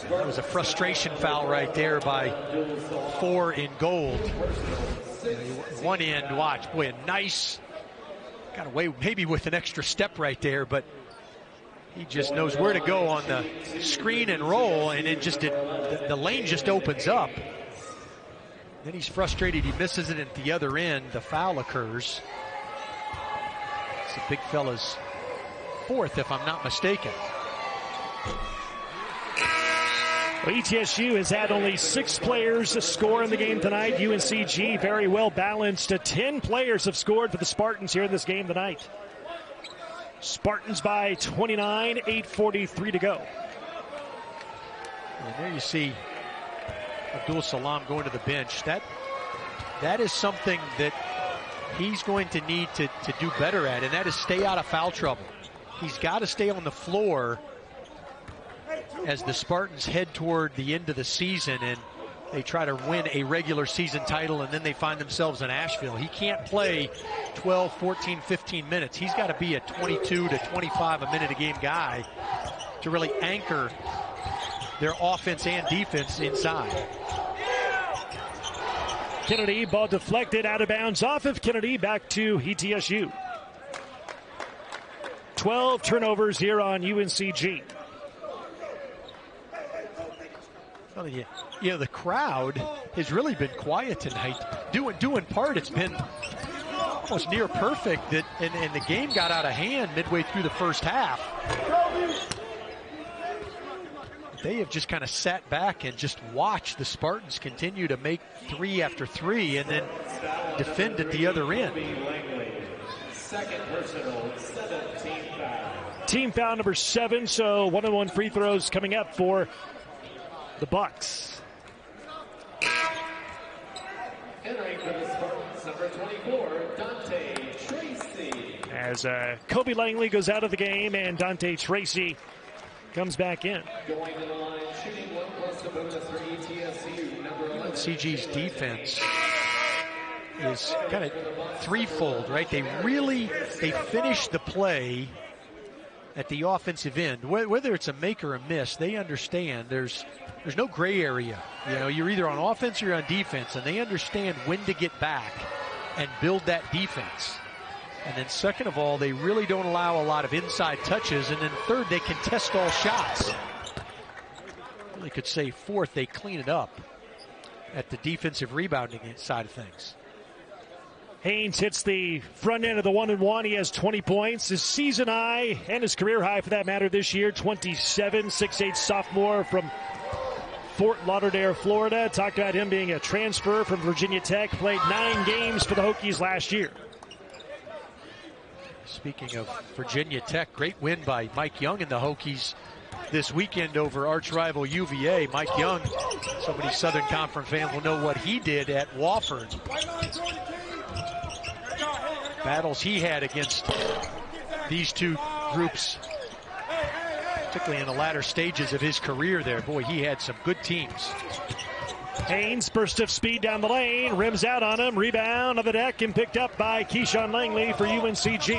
That was a frustration foul right there by 4 in gold. One end, watch. Boy, a nice, got away maybe with an extra step right there, but he just knows where to go on the screen and roll, and the lane just opens up. Then he's frustrated. He misses it at the other end. The foul occurs. It's the big fella's 4th, if I'm not mistaken. Well, ETSU has had only 6 players score in the game tonight. UNCG very well balanced. 10 players have scored for the Spartans here in this game tonight. Spartans by 29, 8:43 to go. And there you see Abdul Salam going to the bench. That is something that he's going to need to do better at, and that is stay out of foul trouble. He's got to stay on the floor as the Spartans head toward the end of the season, and they try to win a regular season title and then they find themselves in Asheville. He can't play 12, 14, 15 minutes. He's got to be a 22 to 25 a minute a game guy to really anchor their offense and defense inside. Kennedy, ball deflected out of bounds off of Kennedy, back to ETSU. 12 turnovers here on UNCG. Well, you know, the crowd has really been quiet tonight. Due in part, it's been almost near perfect, that and the game got out of hand midway through the first half. They have just kind of sat back and just watched the Spartans continue to make 3 after 3 and then defend at the other end. Second personal, 17 foul. Team foul number 7, so 1-on-1 free throws coming up for the Bucks. Entering for the Spartans, number 24, Dante Tracy. As Kobe Langley goes out of the game and Dante Tracy comes back in. Going to the line, shooting 1 plus the bonus for ETSU, number 11. CG's defense is kind of threefold, right? They finish the play at the offensive end. Whether it's a make or a miss, they understand there's no gray area. You know, you're either on offense or you're on defense, and they understand when to get back and build that defense. And then second of all, they really don't allow a lot of inside touches. And then third, they contest all shots. Really could say fourth, they clean it up at the defensive rebounding side of things. Haynes hits the front end of the 1-and-1. He has 20 points. His season high, and his career high for that matter this year, 27, 6'8" sophomore from Fort Lauderdale, Florida. Talked about him being a transfer from Virginia Tech. Played 9 games for the Hokies last year. Speaking of Virginia Tech, great win by Mike Young and the Hokies this weekend over arch rival UVA. Mike Young, so many Southern Conference fans will know what he did at Wofford. Battles he had against these two groups, particularly in the latter stages of his career there. Boy, he had some good teams. Haynes, burst of speed down the lane, rims out on him, rebound on the deck, and picked up by Keyshawn Langley for UNCG.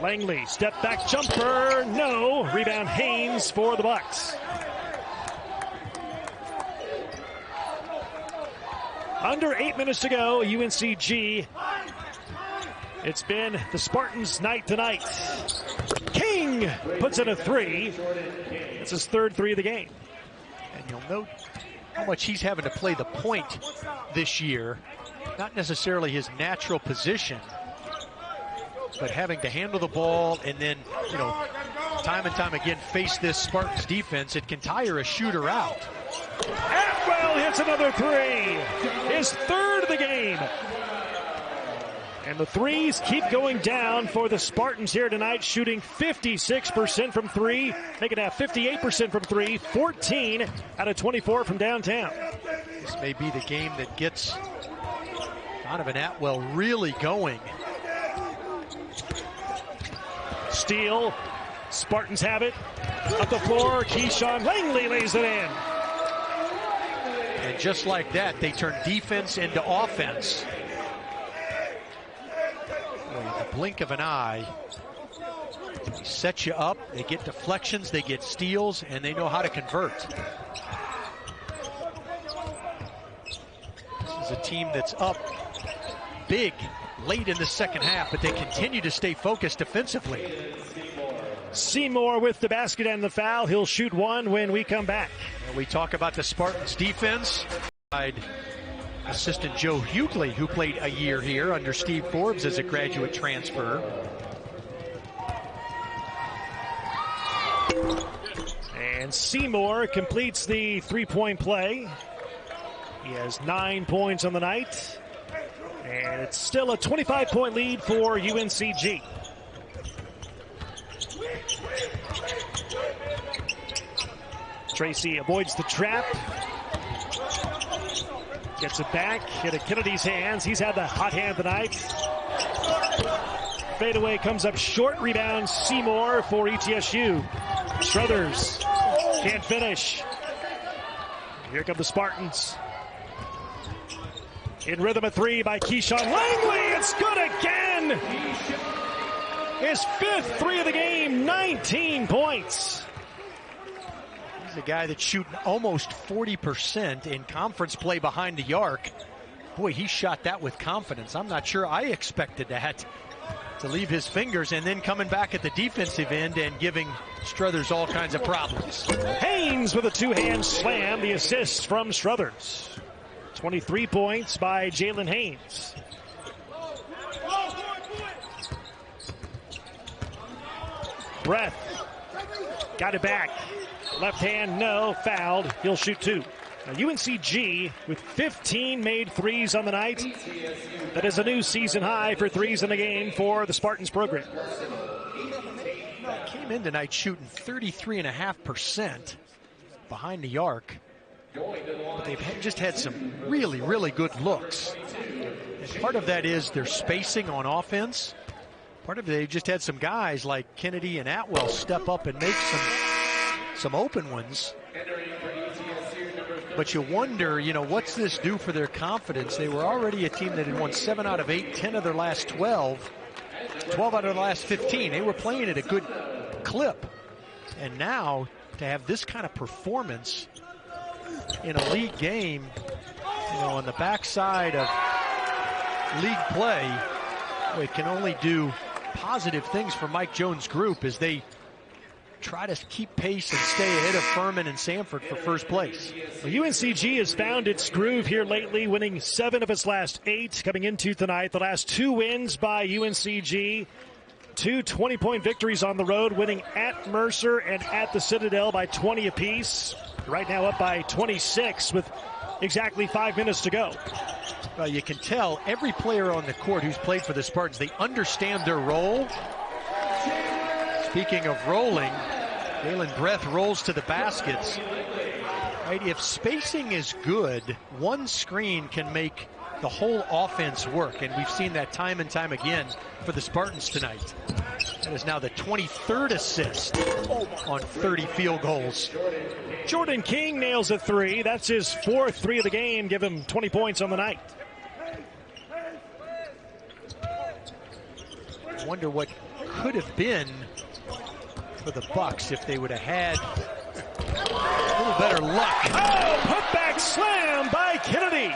Langley, step back jumper, no. Rebound Haynes for the Bucks. Under 8 minutes to go, UNCG. It's been the Spartans' night tonight. King puts in a 3. It's his third 3 of the game. And you'll note how much he's having to play the point this year. Not necessarily his natural position, but having to handle the ball and then, you know, time and time again face this Spartans defense. It can tire a shooter out. Atwell hits another 3. His third of the game. And the threes keep going down for the Spartans here tonight, shooting 56% from 3. They can have 58% from 3, 14 out of 24 from downtown. This may be the game that gets Donovan Atwell really going. Steal. Spartans have it. Up the floor, Keyshawn Langley lays it in. And just like that, they turn defense into offense. In the blink of an eye, they set you up, they get deflections, they get steals, and they know how to convert. This is a team that's up big late in the second half, but they continue to stay focused defensively. Seymour with the basket and the foul. He'll shoot 1 when we come back. We talk about the Spartans defense. Assistant Joe Hughley, who played a year here under Steve Forbes as a graduate transfer. And Seymour completes the 3-point play. He has 9 points on the night. And it's still a 25-point lead for UNCG. Tracy avoids the trap. Gets it back into Kennedy's hands. He's had the hot hand tonight. Fadeaway comes up short. Rebound Seymour for ETSU. Struthers Can't finish. Here come the Spartans. In rhythm at three by Keyshawn Langley. It's good again. His fifth three of the game, 19 points. He's a guy that's shooting almost 40% in conference play behind the arc. Boy, he shot that with confidence. I'm not sure I expected that to leave his fingers, and then coming back at the defensive end and giving Struthers all kinds of problems. Haynes with a two-hand slam, the assist from Struthers. 23 points by Jalen Haynes. Breath got it back. Left hand, no, fouled. He'll shoot two. Now, UNCG with 15 made threes on the night. That is a new season high for threes in the game for the Spartans program. Came in tonight shooting 33.5% behind the arc. But they've just had some really, really good looks. And part of that is their spacing on offense. Part of it, they just had some guys like Kennedy and Atwell step up and make some open ones. But you wonder, you know, what's this do for their confidence? They were already a team that had won 7 out of 8, 10 of their last 12, 12 out of their last 15. They were playing at a good clip. And now to have this kind of performance in a league game, you know, on the backside of league play, it can only do positive things for Mike Jones' group as they try to keep pace and stay ahead of Furman and Sanford for first place. Well, UNCG has found its groove here lately, winning 7 of its last 8 coming into tonight. The last 2 wins by UNCG, 2 20-point victories on the road, winning at Mercer and at the Citadel by 20 apiece. Right now up by 26 with exactly 5 minutes to go. Well, you can tell every player on the court who's played for the Spartans, they understand their role. Speaking of rolling, Galen Breath rolls to the baskets. Right, if spacing is good, one screen can make the whole offense work, and we've seen that time and time again for the Spartans tonight. That is now the 23rd assist on 30 field goals. Jordan King nails a 3. That's his 4th 3 of the game. Give him 20 points on the night. I wonder what could have been for the Bucks if they would have had a little better luck. Oh, putback slam by Kennedy.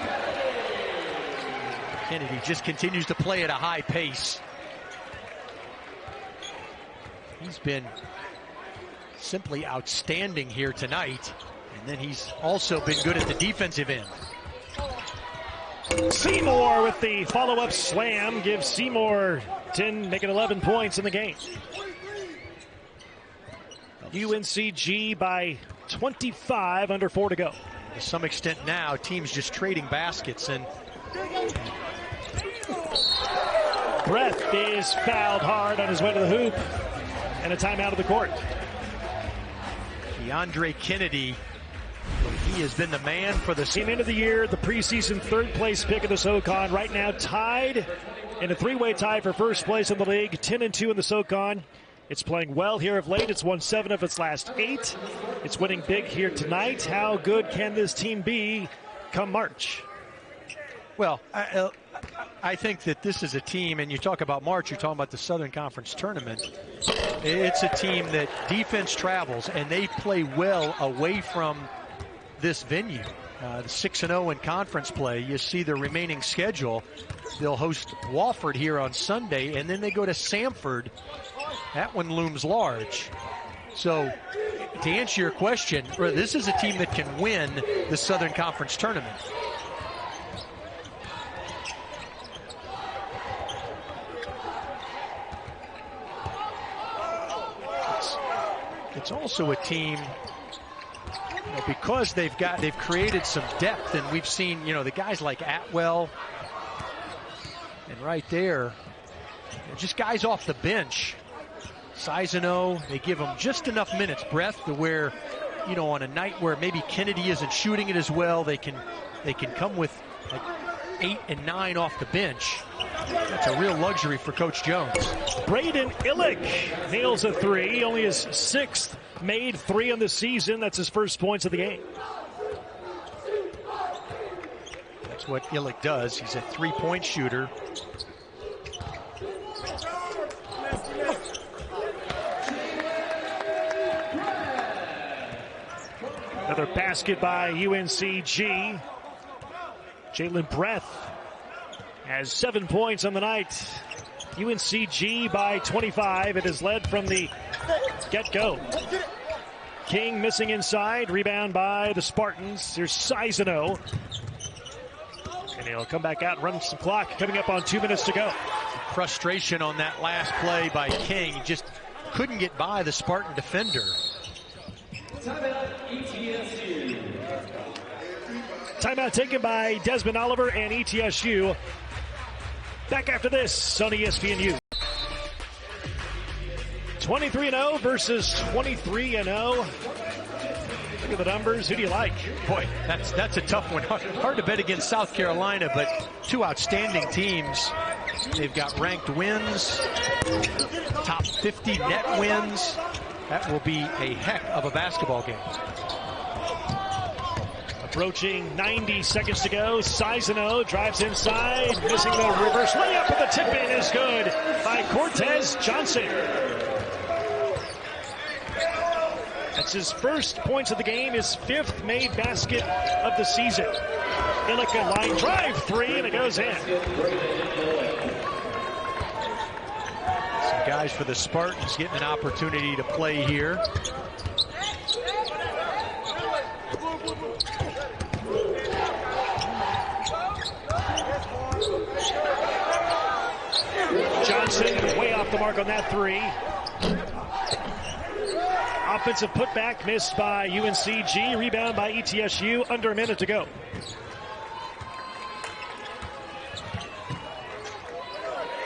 Kennedy just continues to play at a high pace. He's been simply outstanding here tonight, and then he's also been good at the defensive end. Seymour with the follow-up slam gives Seymour 10, making 11 points in the game. UNCG by 25, under 4 to go. To some extent now, teams just trading baskets, and Breath is fouled hard on his way to the hoop, and a timeout of the court. Keondre Kennedy, he has been the man for the team. End of the year, the preseason 3rd place pick of the SOCON. Right now tied in a 3-way tie for first place in the league, 10-2 in the SOCON. It's playing well here of late. It's won 7 of its last 8. It's winning big here tonight. How good can this team be come March? Well, I think that this is a team, and you talk about March, you're talking about the Southern Conference Tournament. It's a team that defense travels, and they play well away from this venue. The 6-0 in conference play. You see the remaining schedule. They'll host Wofford here on Sunday, and then they go to Sanford. That one looms large. So, to answer your question, this is a team that can win the Southern Conference Tournament. It's also a team, you know, because they've created some depth, and we've seen, you know, the guys like Atwell, and right there, you know, just guys off the bench. Sizano, they give them just enough minutes, Breath, to where, you know, on a night where maybe Kennedy isn't shooting it as well, they can come with like 8 and 9 off the bench. That's a real luxury for Coach Jones. Braden Illick nails a 3, only his 6th made 3 on the season. That's his first points of the game. That's what Illick does. He's a 3-point shooter. Another basket by UNCG. Jalen Breath has 7 points on the night. UNCG by 25. It is led from the get-go. King missing inside. Rebound by the Spartans. Here's Sizano. And he'll come back out and run some clock. Coming up on 2 minutes to go. Frustration on that last play by King. He just couldn't get by the Spartan defender. Timeout, ETSU. Timeout taken by Desmond Oliver and ETSU. Back after this on ESPNU. 23-0 versus 23-0. Look at the numbers. Who do you like? Boy, that's a tough one. Hard to bet against South Carolina, but 2 outstanding teams. They've got ranked wins, top 50 net wins. That will be a heck of a basketball game. Approaching 90 seconds to go. Sizano drives inside, missing the reverse layup, but the tip-in is good by Cortez Johnson. That's his first points of the game, his 5th made basket of the season. Illick a line drive 3, and it goes in. Some guys for the Spartans getting an opportunity to play here. Johnson way off the mark on that 3. Offensive putback missed by UNCG. Rebound by ETSU. Under a minute to go.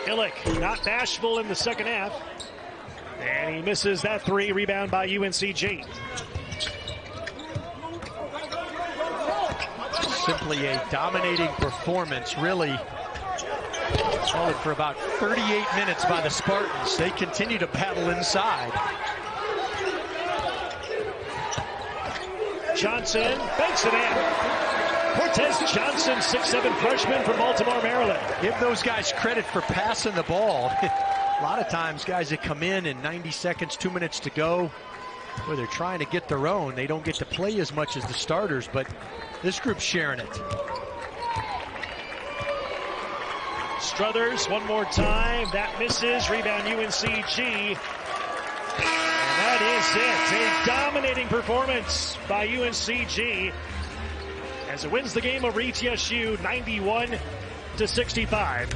Illick not bashful in the second half. And he misses that 3. Rebound by UNCG. Simply a dominating performance, really. Followed for about 38 minutes by the Spartans. They continue to battle inside. Johnson banks it in. Cortez Johnson, 6'7" freshman from Baltimore, Maryland. Give those guys credit for passing the ball. A lot of times guys that come in 90 seconds, 2 minutes to go, where they're trying to get their own, they don't get to play as much as the starters, but this group's sharing it. Struthers one more time. That misses. Rebound UNCG. And that is it. A dominating performance by UNCG as it wins the game over ETSU 91-65.